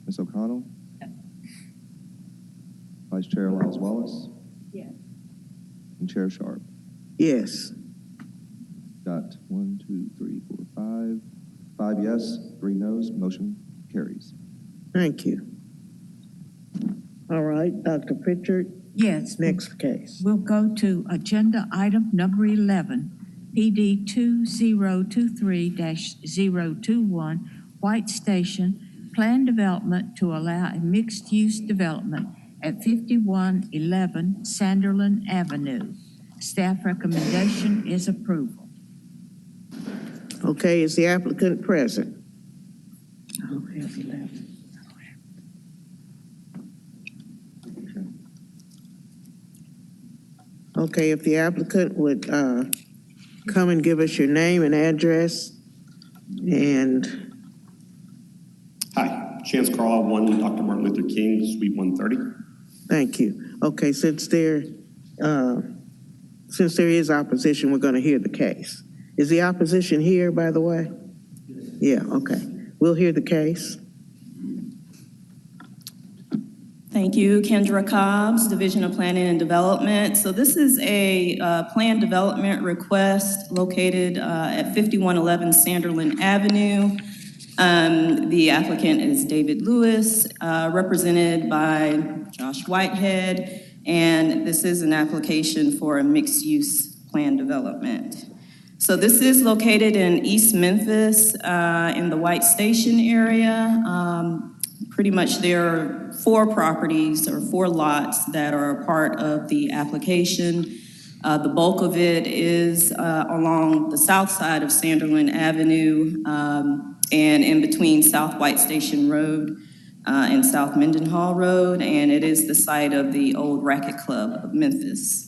Ms. O'Connell, Vice Chair Lyles Wallace, Yes. and Chair Sharp. Yes. Got 1, 2, 3, 4, 5. 5 yes, 3 no's. Motion carries. Thank you. All right, Dr. Pritchard, Yes. next case. We'll go to agenda item number 11, PD 2023-021, White Station, plan development to allow a mixed-use development at 5111 Sanderlin Avenue. Staff recommendation is approval. Okay, is the applicant present? I don't have 11. Okay, if the applicant would come and give us your name and address, and Hi, Chance Carlisle, 1 Dr. Martin Luther King, Suite 130. thank you. Okay, since there is opposition, we're going to hear the case. Is the opposition here, by the way? Yeah, okay. We'll hear the case. Thank you, Kendra Cobbs, Division of Planning and Development. So this is a planned development request located at 5111 Sanderlin Avenue. The applicant is David Lewis, represented by Josh Whitehead, and this is an application for a mixed-use plan development. So this is located in East Memphis in the White Station area. Pretty much there are 4 properties or 4 lots that are a part of the application. The bulk of it is along the south side of Sanderlin Avenue and in between South White Station Road and South Mendenhall Road, and it is the site of the old Racket Club of Memphis.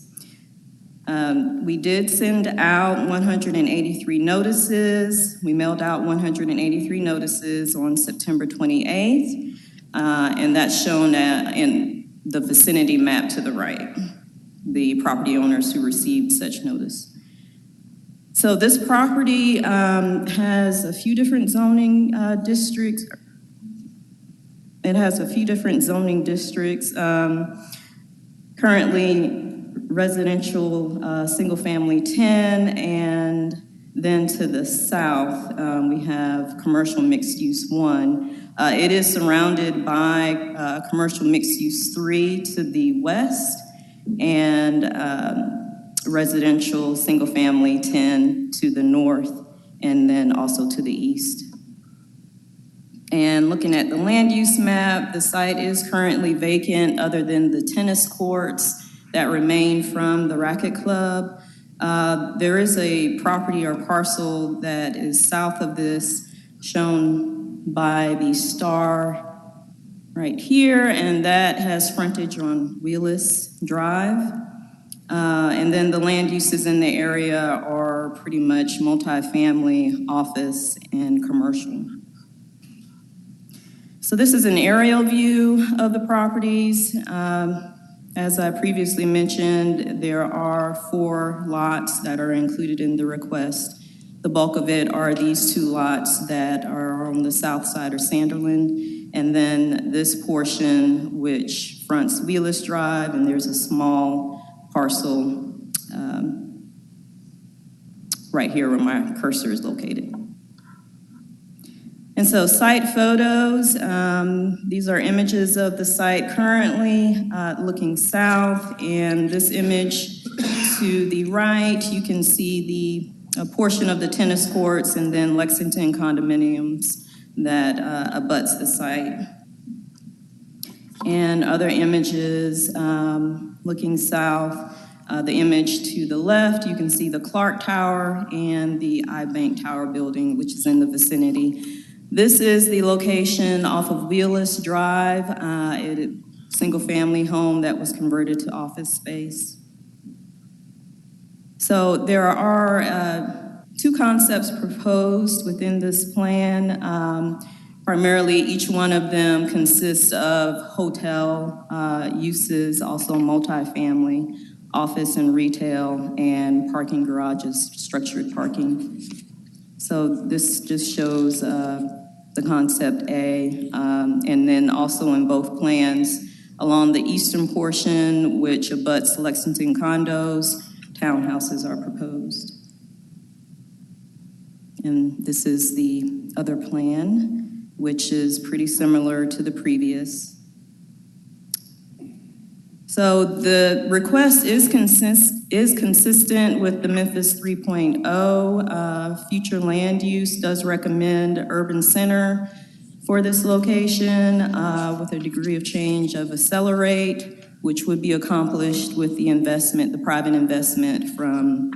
We did send out 183 notices. We mailed out 183 notices on September 28th, and that's shown in the vicinity map to the right, the property owners who received such notice. So this property has a few different zoning districts. It has a few different zoning districts. Currently, residential single-family 10, and then to the south, we have commercial mixed-use 1. It is surrounded by commercial mixed-use 3 to the west, and residential single-family 10 to the north, and then also to the east. And looking at the land use map, the site is currently vacant other than the tennis courts that remain from the Racket Club. There is a property or parcel that is south of this, shown by the star right here, and that has frontage on Wheeless Drive. And then the land uses in the area are pretty much multifamily, office, and commercial. So this is an aerial view of the properties. As I previously mentioned, there are 4 lots that are included in the request. The bulk of it are these 2 lots that are on the south side of Sanderlin, and then this portion which fronts Wheeless Drive, and there's a small parcel right here where my cursor is located. And so site photos, these are images of the site currently looking south, and this image to the right, you can see a portion of the tennis courts and then Lexington condominiums that abuts the site. And other images looking south, the image to the left, you can see the Clark Tower and the iBank Tower building, which is in the vicinity. This is the location off of Wheeless Drive, a single-family home that was converted to office space. So there are 2 concepts proposed within this plan. Primarily, each one of them consists of hotel uses, also multifamily, office and retail, and parking garages, structured parking. So this just shows the concept A, and then also in both plans, along the eastern portion, which abuts Lexington condos, townhouses are proposed. And this is the other plan, which is pretty similar to the previous. So the request is consistent with the Memphis 3.0. Future land use does recommend urban center for this location with a degree of change of accelerate, which would be accomplished with the investment, the private investment from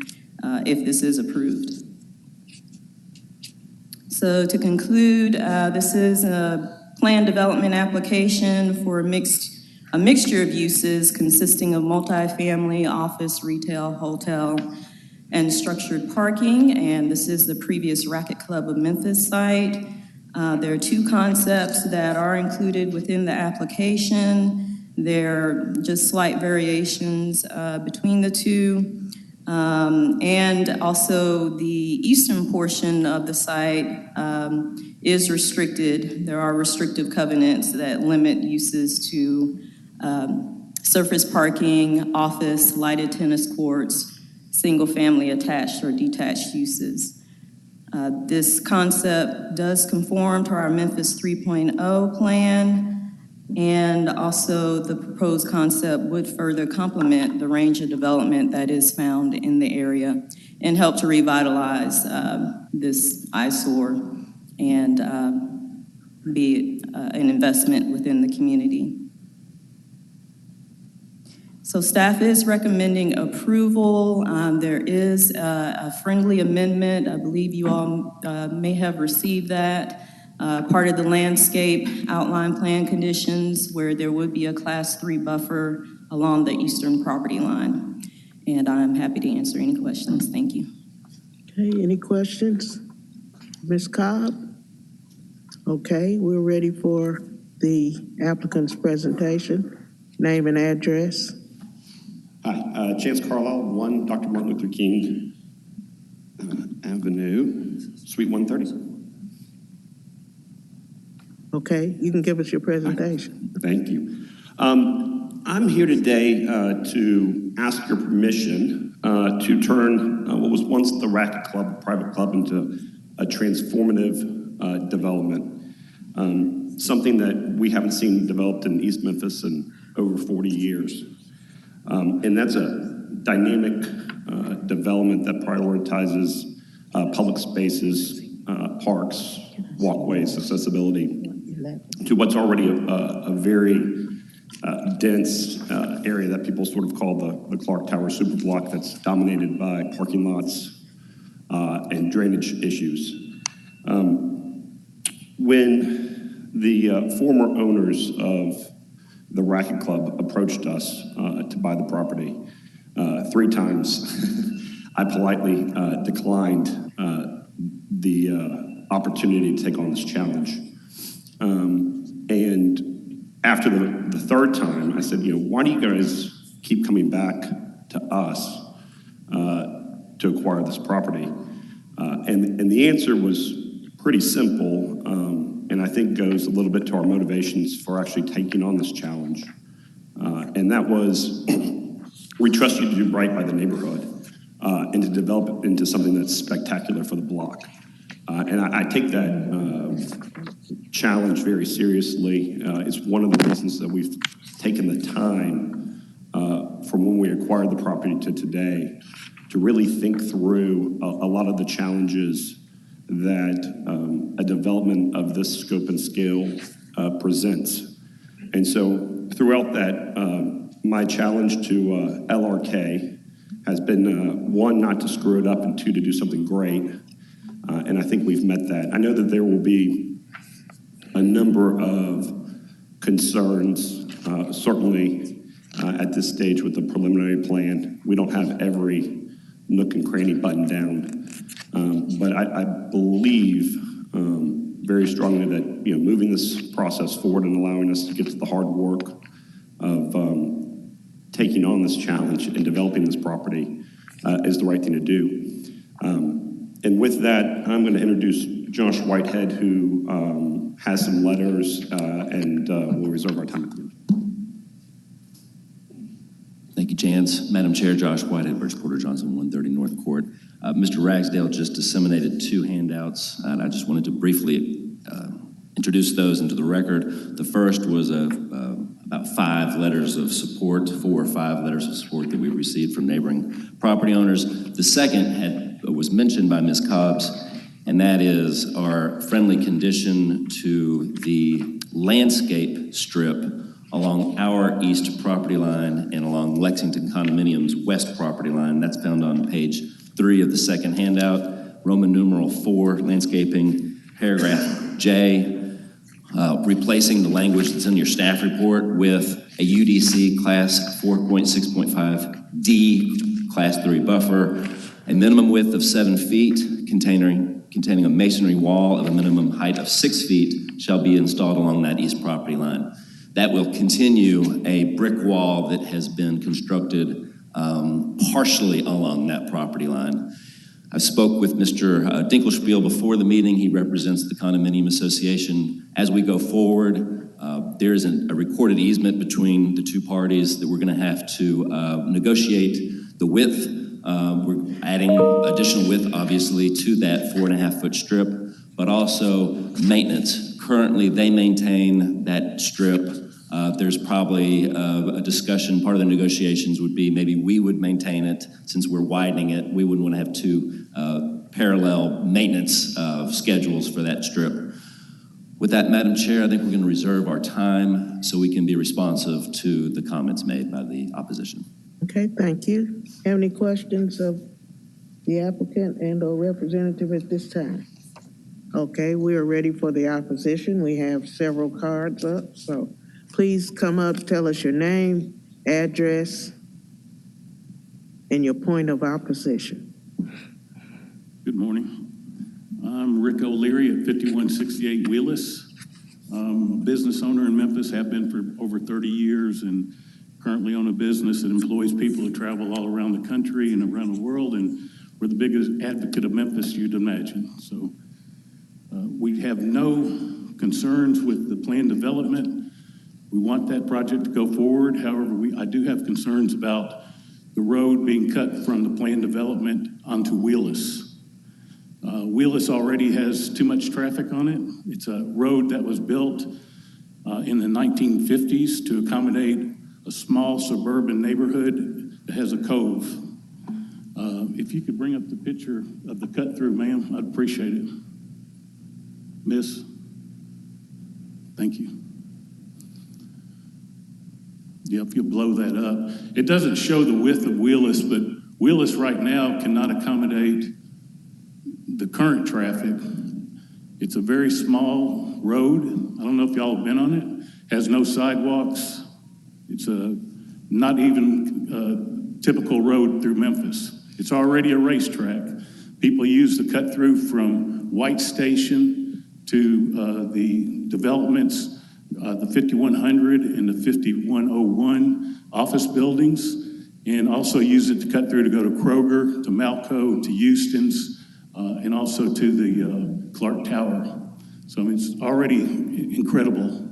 if this is approved. So to conclude, this is a planned development application for a mixture of uses consisting of multifamily, office, retail, hotel, and structured parking. And this is the previous Racquet Club of Memphis site. There are two concepts that are included within the application. There are just slight variations between the two. And also the eastern portion of the site is restricted. There are restrictive covenants that limit uses to surface parking, office, lighted tennis courts, single-family attached or detached uses. This concept does conform to our Memphis 3.0 plan, and also the proposed concept would further complement the range of development that is found in the area and help to revitalize this eyesore and be an investment within the community. So staff is recommending approval. There is a friendly amendment. I believe you all may have received that. Part of the landscape outline plan conditions where there would be a Class 3 buffer along the eastern property line. And I'm happy to answer any questions. Thank you. Okay, any questions? Ms. Cobb? Okay, we're ready for the applicant's presentation. Name and address. Hi, Chance Carlisle, 1 Dr. Martin Luther King Avenue, Suite 130. Okay, you can give us your presentation. Thank you. I'm here today to ask your permission to turn what was once the Racquet Club, private club, into a transformative development. Something that we haven't seen developed in East Memphis in over 40 years. And that's a dynamic development that prioritizes public spaces, parks, walkways, accessibility to what's already a very dense area that people sort of call the Clark Tower superblock that's dominated by parking lots and drainage issues. When the former owners of the Racquet Club approached us to buy the property 3 times, I politely declined the opportunity to take on this challenge. And after the 3rd time, I said, why do you guys keep coming back to us to acquire this property? And the answer was pretty simple, and I think goes a little bit to our motivations for actually taking on this challenge. And that was, we trust you to do right by the neighborhood and to develop it into something that's spectacular for the block. And I take that challenge very seriously. It's one of the reasons that we've taken the time from when we acquired the property to today to really think through a lot of the challenges that a development of this scope and scale presents. And so throughout that, my challenge to LRK has been 1, not to screw it up, and 2, to do something great. And I think we've met that. I know that there will be a number of concerns, certainly at this stage with the preliminary plan. We don't have every nook and cranny buttoned down. But I believe very strongly that moving this process forward and allowing us to get to the hard work of taking on this challenge and developing this property is the right thing to do. And with that, I'm going to introduce Josh Whitehead, who has some letters, and we'll reserve our time at the end. Thank you, Chance. Madam Chair, Josh Whitehead, Birch Porter Johnson, 130 North Court. Mr. Ragsdale just disseminated 2 handouts, and I just wanted to briefly introduce those into the record. The first was about 5 letters of support, 4 or 5 letters of support that we received from neighboring property owners. The second was mentioned by Ms. Cobbs, and that is our friendly condition to the landscape strip along our east property line and along Lexington Condominium's west property line. That's found on page 3 of the second handout, Roman numeral 4, landscaping, paragraph J, replacing the language that's in your staff report with a UDC class 4.6.5D class 3 buffer, a minimum width of 7 feet containing a masonry wall of a minimum height of 6 feet shall be installed along that east property line. That will continue a brick wall that has been constructed partially along that property line. I spoke with Mr. Dinkelspiel before the meeting. He represents the condominium association. As we go forward, there is a recorded easement between the 2 parties that we're going to have to negotiate the width. We're adding additional width, obviously, to that 4.5-foot strip, but also maintenance. Currently, they maintain that strip. There's probably a discussion, part of the negotiations would be maybe we would maintain it since we're widening it. We wouldn't want to have 2 parallel maintenance schedules for that strip. With that, Madam Chair, I think we're going to reserve our time so we can be responsive to the comments made by the opposition. Okay, thank you. Have any questions of the applicant and or representative at this time? Okay, we are ready for the opposition. We have several cards up, so please come up, tell us your name, address, and your point of opposition. Good morning. I'm Rick O'Leary at 5168 Wheelis. I'm a business owner in Memphis, have been for over 30 years, and currently own a business that employs people who travel all around the country and around the world, and we're the biggest advocate of Memphis you'd imagine. So we have no concerns with the planned development. We want that project to go forward. However, I do have concerns about the road being cut from the planned development onto Wheelis. Wheelis already has too much traffic on it. It's a road that was built in the 1950s to accommodate a small suburban neighborhood that has a cove. If you could bring up the picture of the cut through, ma'am, I'd appreciate it. Miss, thank you. Yeah, if you'll blow that up. It doesn't show the width of Wheelis, but Wheelis right now cannot accommodate the current traffic. It's a very small road. I don't know if y'all have been on it. Has no sidewalks. It's a not even typical road through Memphis. It's already a racetrack. People use the cut through from White Station to the developments, the 5100 and the 5101 office buildings, and also use it to cut through to go to Kroger, to Malco, to Houston's, and also to the Clark Tower. So I mean, it's already incredible.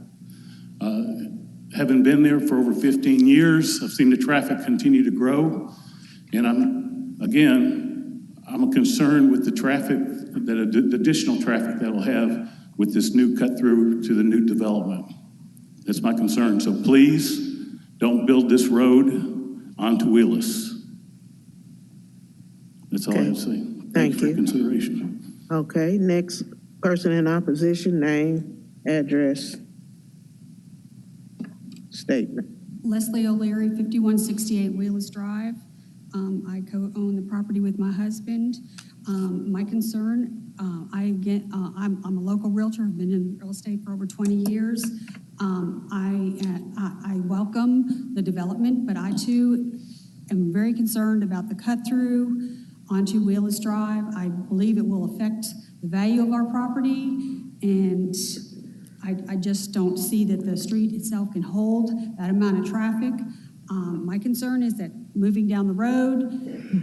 Having been there for over 15 years, I've seen the traffic continue to grow. And I'm concerned with the traffic, the additional traffic that will have with this new cut through to the new development. That's my concern. So please don't build this road onto Wheelis. That's all I have to say. Thank you. For consideration. Okay, next person in opposition, name, address, statement. Leslie O'Leary, 5168 Wheelis Drive. I co-own the property with my husband. My concern, I'm a local realtor. I've been in real estate for over 20 years. I welcome the development, but I too am very concerned about the cut through onto Wheelis Drive. I believe it will affect the value of our property, and I just don't see that the street itself can hold that amount of traffic. My concern is that moving down the road,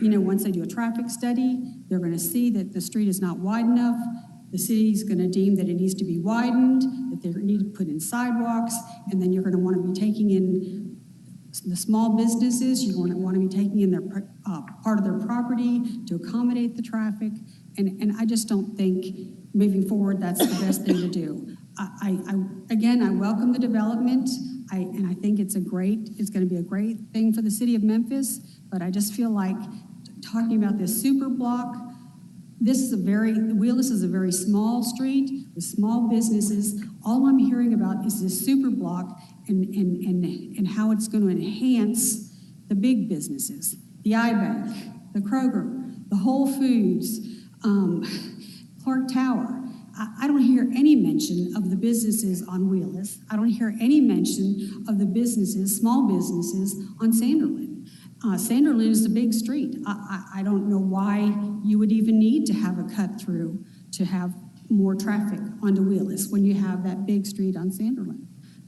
you know, once they do a traffic study, they're going to see that the street is not wide enough. The city's going to deem that it needs to be widened, that they need to put in sidewalks, and then you're going to want to be taking in the small businesses. You're going to want to be taking in their part of their property to accommodate the traffic. And I just don't think moving forward that's the best thing to do. Again, I welcome the development. And I think it's going to be a great thing for the city of Memphis, but I just feel like talking about this super block, Wheelus is a very small street with small businesses. All I'm hearing about is this super block and how it's going to enhance the big businesses, the iBank, the Kroger, the Whole Foods, Clark Tower. I don't hear any mention of the businesses on Wheelus. I don't hear any mention of the businesses, small businesses, on Sanderlin. Sanderlin is a big street. I don't know why you would even need to have a cut through to have more traffic onto Wheelus when you have that big street on Sanderlin.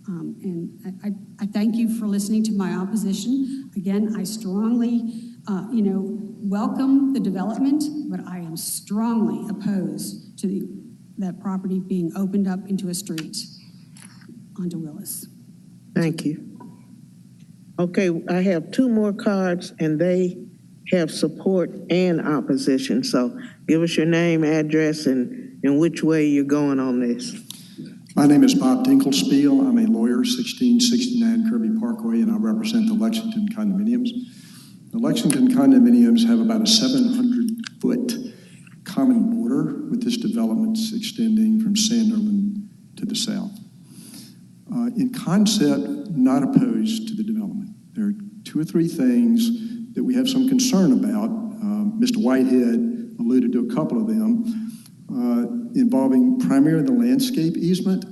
And I thank you for listening to my opposition. Again, I strongly, welcome the development, but I am strongly opposed to that property being opened up into a street onto Wheelus. Thank you. Okay, I have two more cards, and they have support and opposition. So give us your name, address, and which way you're going on this. My name is Bob Dinkelspiel. I'm a lawyer, 1669 Kirby Parkway, and I represent the Lexington condominiums. The Lexington condominiums have about a 700-foot common border with this development extending from Sanderlin to the south. In concept, not opposed to the development. There are two or three things that we have some concern about. Mr. Whitehead alluded to a couple of them, involving primarily the landscape easement.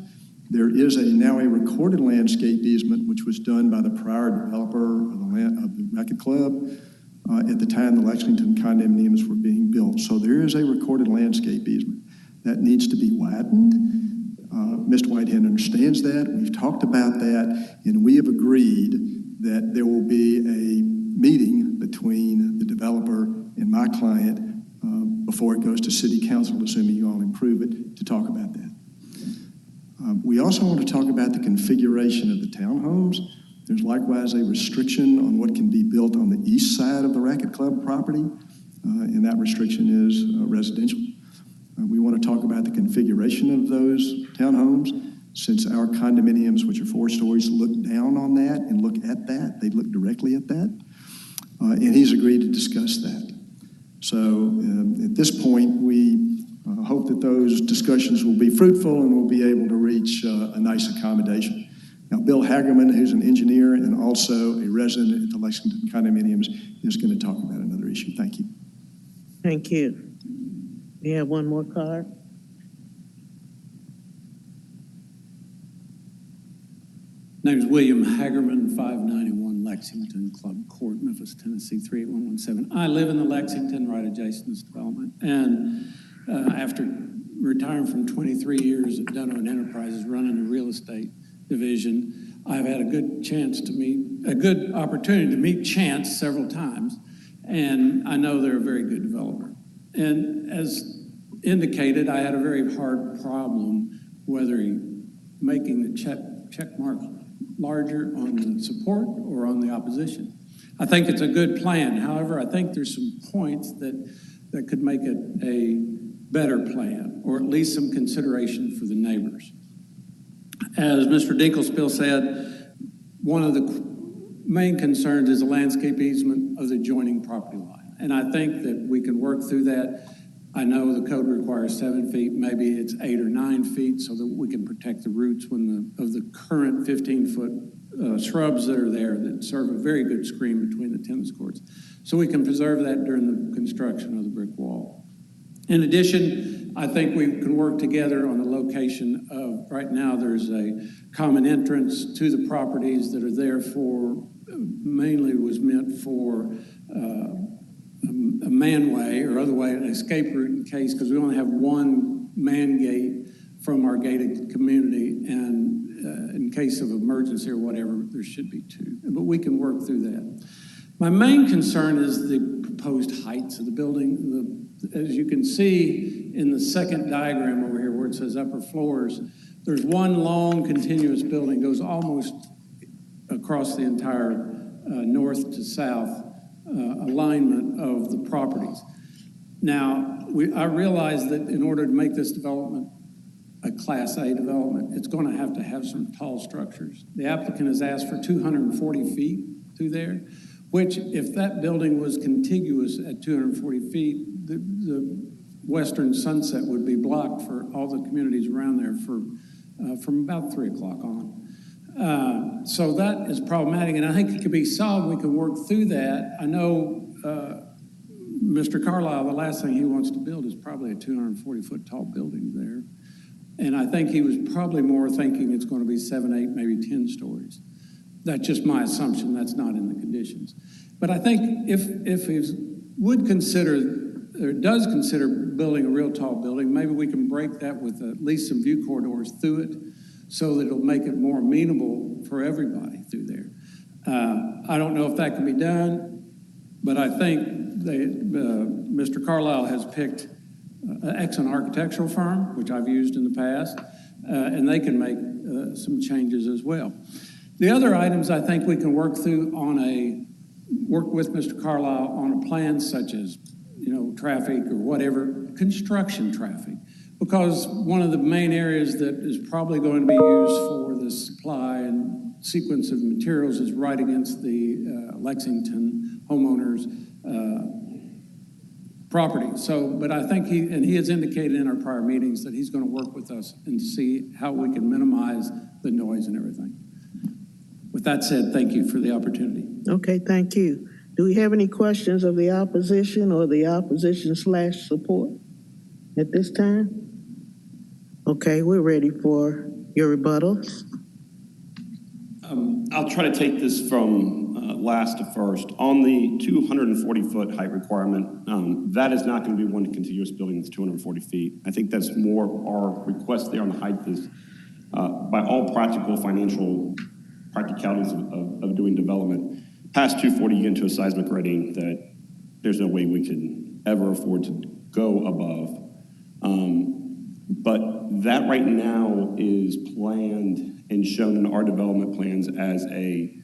There is now a recorded landscape easement, which was done by the prior developer of the Racquet Club at the time the Lexington condominiums were being built. So there is a recorded landscape easement that needs to be widened. Mr. Whitehead understands that. We've talked about that, and we have agreed that there will be a meeting between the developer and my client before it goes to City Council, assuming you all approve it, to talk about that. We also want to talk about the configuration of the townhomes. There's likewise a restriction on what can be built on the east side of the Racquet Club property, and that restriction is residential. We want to talk about the configuration of those townhomes, since our condominiums, which are 4 stories, look down on that and look at that. They look directly at that. And he's agreed to discuss that. So at this point, we hope that those discussions will be fruitful and we'll be able to reach a nice accommodation. Now, Bill Hagerman, who's an engineer and also a resident at the Lexington condominiums, is going to talk about another issue. Thank you. Thank you. We have one more card. Name is William Hagerman, 591 Lexington Club Court, Memphis, Tennessee, 38117. I live in the Lexington, right adjacent to this development. And after retiring from 23 years at Dunham Enterprises, running the real estate division, I've had a good opportunity to meet Chance several times. And I know they're a very good developer. And as indicated, I had a very hard problem whether making the check mark larger on the support or on the opposition. I think it's a good plan. However, I think there's some points that could make it a better plan, or at least some consideration for the neighbors. As Mr. Dinkelspiel said, one of the main concerns is the landscape easement of the adjoining property line. And I think that we can work through that. I know the code requires 7 feet, maybe it's 8 or 9 feet, so that we can protect the roots of the current 15-foot shrubs that are there that serve a very good screen between the tennis courts. So we can preserve that during the construction of the brick wall. In addition, I think we can work together on the location of, right now there's a common entrance to the properties that are there mainly was meant for a manway or other way, an escape route in case, because we only have one man gate from our gated community, and in case of emergency or whatever, there should be 2. But we can work through that. My main concern is the proposed heights of the building. As you can see in the second diagram over here where it says upper floors, there's one long continuous building, goes almost across the entire north to south alignment of the properties. Now, I realize that in order to make this development a Class A development, it's going to have some tall structures. The applicant has asked for 240 feet through there, which if that building was contiguous at 240 feet, the western sunset would be blocked for all the communities around there from about 3 o'clock on. So that is problematic, and I think it could be solved. We can work through that. I know Mr. Carlisle, the last thing he wants to build is probably a 240-foot tall building there. And I think he was probably more thinking it's going to be 7, 8, maybe 10 stories. That's just my assumption. That's not in the conditions. But I think if he would consider, or does consider building a real tall building, maybe we can break that with at least some view corridors through it so that it'll make it more amenable for everybody through there. I don't know if that can be done, but I think Mr. Carlisle has picked an excellent architectural firm, which I've used in the past, and they can make some changes as well. The other items I think we can work through work with Mr. Carlisle on a plan such as, traffic or whatever, construction traffic, because one of the main areas that is probably going to be used for the supply and sequence of materials is right against the Lexington homeowners' property. So, but I think he has indicated in our prior meetings that he's going to work with us and see how we can minimize the noise and everything. With that said, thank you for the opportunity. Okay, thank you. Do we have any questions of the opposition or the opposition/support at this time? Okay, we're ready for your rebuttals. I'll try to take this from last to first. On the 240-foot height requirement, that is not going to be one contiguous building that's 240 feet. I think that's more our request there on the height is by all practical financial practicalities of doing development. Past 240, you get into a seismic rating that there's no way we can ever afford to go above. But that right now is planned and shown in our development plans as a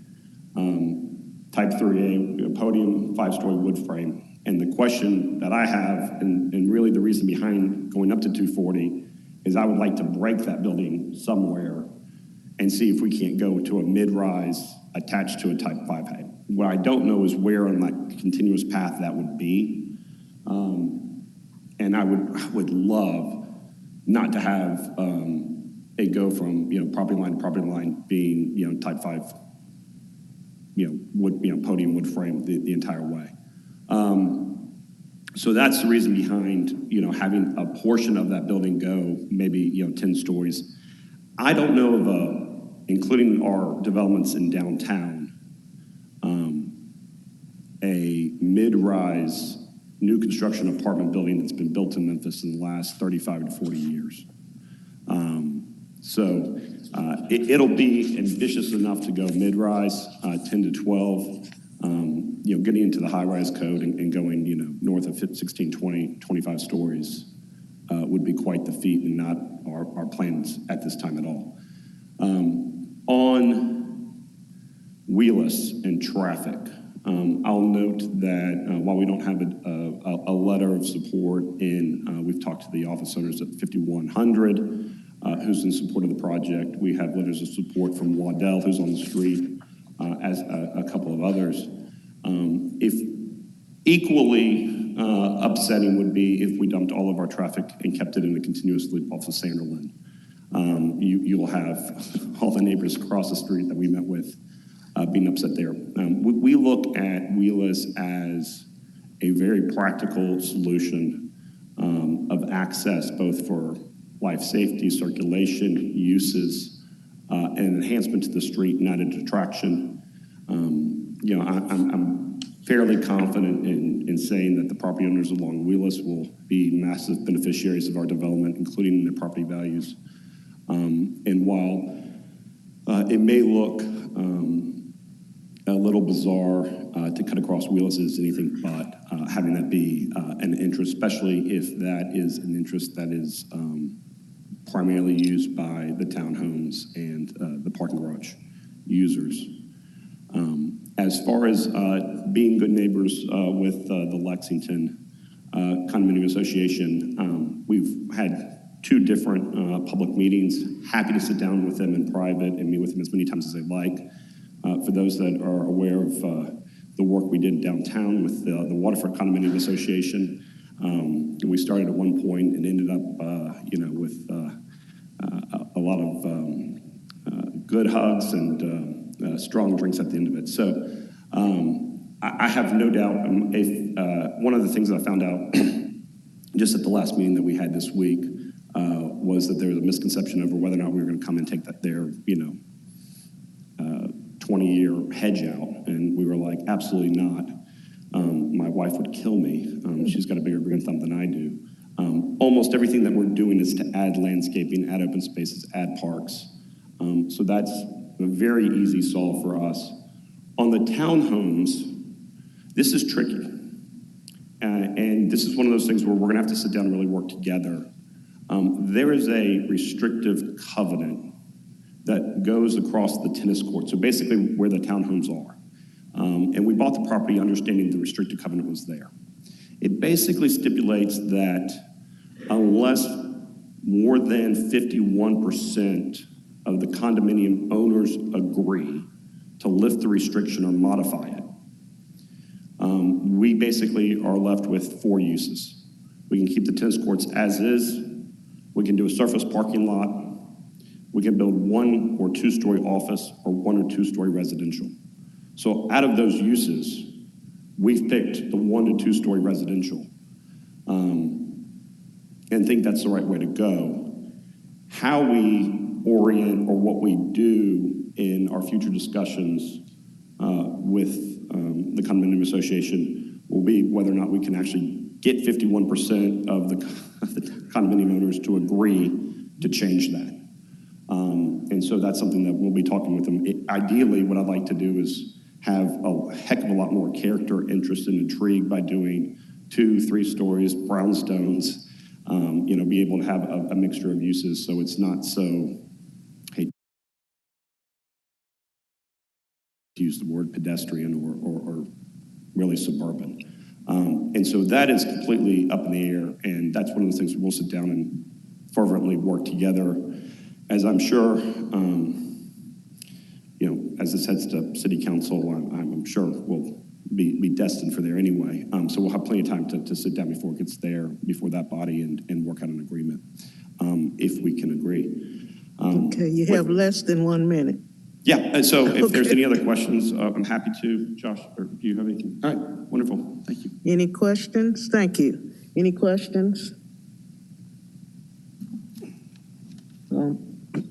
type 3A podium, 5-story wood frame. And the question that I have, and really the reason behind going up to 240, is I would like to break that building somewhere and see if we can't go to a mid-rise attached to a type 5 height. What I don't know is where on that continuous path that would be. And I would love not to have it go from property line to property line being type 5 wood podium wood frame the entire way. So that's the reason behind having a portion of that building go maybe 10 stories. I don't know of including our developments in downtown, a mid-rise new construction apartment building that's been built in Memphis in the last 35 to 40 years. So it'll be ambitious enough to go mid-rise, 10 to 12, getting into the high-rise code and going, north of 16, 20, 25 stories would be quite the feat and not our plans at this time at all. On Wheelus and traffic, I'll note that while we don't have a letter of support we've talked to the office owners at 5100, who's in support of the project. We have letters of support from Waddell, who's on the street, as a couple of others. If equally upsetting would be if we dumped all of our traffic and kept it in a continuous loop off of Sanderlin. You'll have all the neighbors across the street that we met with being upset there. We look at Wheelus as a very practical solution of access, both for life safety, circulation, uses, and enhancement to the street, not a detraction. I'm fairly confident in saying that the property owners along Wheelus will be massive beneficiaries of our development, including their property values. And while it may look a little bizarre to cut across wheels as anything but having that be an interest, especially if that is an interest that is primarily used by the townhomes and the parking garage users. As far as being good neighbors with the Lexington Condominium Association, we've had 2 different public meetings. Happy to sit down with them in private and meet with them as many times as they like. For those that are aware of the work we did downtown with the Waterfront Condominium Association, we started at one point and ended up, with a lot of good hugs and strong drinks at the end of it. So I have no doubt. One of the things that I found out just at the last meeting that we had this week was that there was a misconception over whether or not we were going to come and take their 20-year hedge out, and we were like, absolutely not. My wife would kill me. She's got a bigger green thumb than I do. Almost everything that we're doing is to add landscaping, add open spaces, add parks. So that's a very easy solve for us. On the townhomes, this is tricky. And this is one of those things where we're going to have to sit down and really work together. There is a restrictive covenant that goes across the tennis court, so basically where the townhomes are. And we bought the property understanding the restricted covenant was there. It basically stipulates that unless more than 51% of the condominium owners agree to lift the restriction or modify it, we basically are left with 4 uses. We can keep the tennis courts as is. We can do a surface parking lot. We can build 1 or 2-story office or 1 or 2-story residential. So out of those uses, we've picked the 1 to 2-story residential and think that's the right way to go. How we orient or what we do in our future discussions with the Condominium Association will be whether or not we can actually get 51% of the condominium owners to agree to change that. And so that's something that we'll be talking with them. Ideally, what I'd like to do is have a heck of a lot more character, interest, and intrigue by doing 2, 3 stories, brownstones, be able to have a mixture of uses so it's not so, hey, to use the word pedestrian or really suburban. And so that is completely up in the air, and that's one of those things we'll sit down and fervently work together. As I'm sure, as this heads to city council, I'm sure we'll be destined for there anyway. So we'll have plenty of time to sit down before it gets there, before that body, and work out an agreement, if we can agree. Okay, you have less than 1 minute. Yeah, and so if there's any other questions, I'm happy to. Josh, or do you have anything? All right, wonderful, thank you. Any questions? Thank you. Any questions?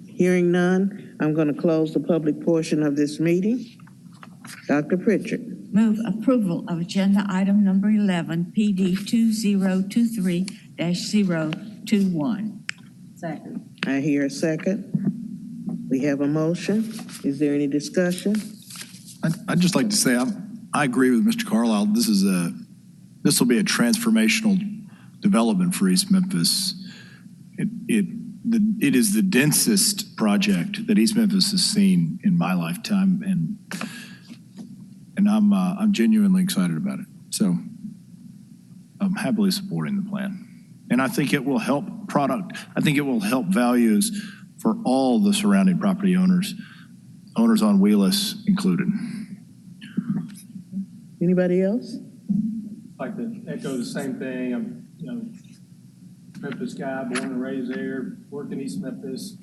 Hearing none, I'm going to close the public portion of this meeting. Dr. Pritchard. Move approval of agenda item number 11, PD 2023-021. Second. I hear a second. We have a motion. Is there any discussion? I'd just like to say I agree with Mr. Carlisle. This will be a transformational development for East Memphis. It is the densest project that East Memphis has seen in my lifetime, and I'm genuinely excited about it. So I'm happily supporting the plan, and I think it will help I think it will help values for all the surrounding property owners on Wheelus included. Anybody else? I'd like to echo the same thing. I'm, Memphis guy, born and raised there, worked in East Memphis,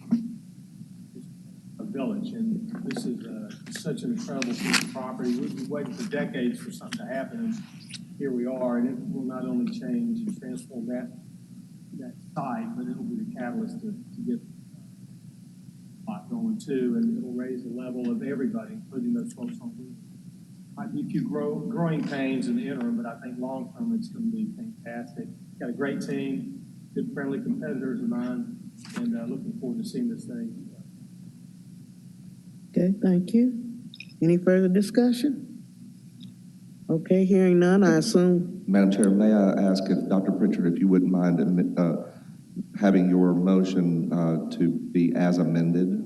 a village, and this is such an incredible piece of property. We've been waiting for decades for something to happen, and here we are, and it will not only change and transform that site, but it'll be the catalyst to get a lot going too, and it'll raise the level of everybody, including those folks on wheels. Might be a few growing pains in the interim, but I think long term it's going to be fantastic. Got a great team, good friendly competitors of mine, and looking forward to seeing this thing. Okay, thank you. Any further discussion? Okay, hearing none, I assume. Madam Chair, may I ask if, Dr. Pritchard, if you wouldn't mind having your motion to be as amended?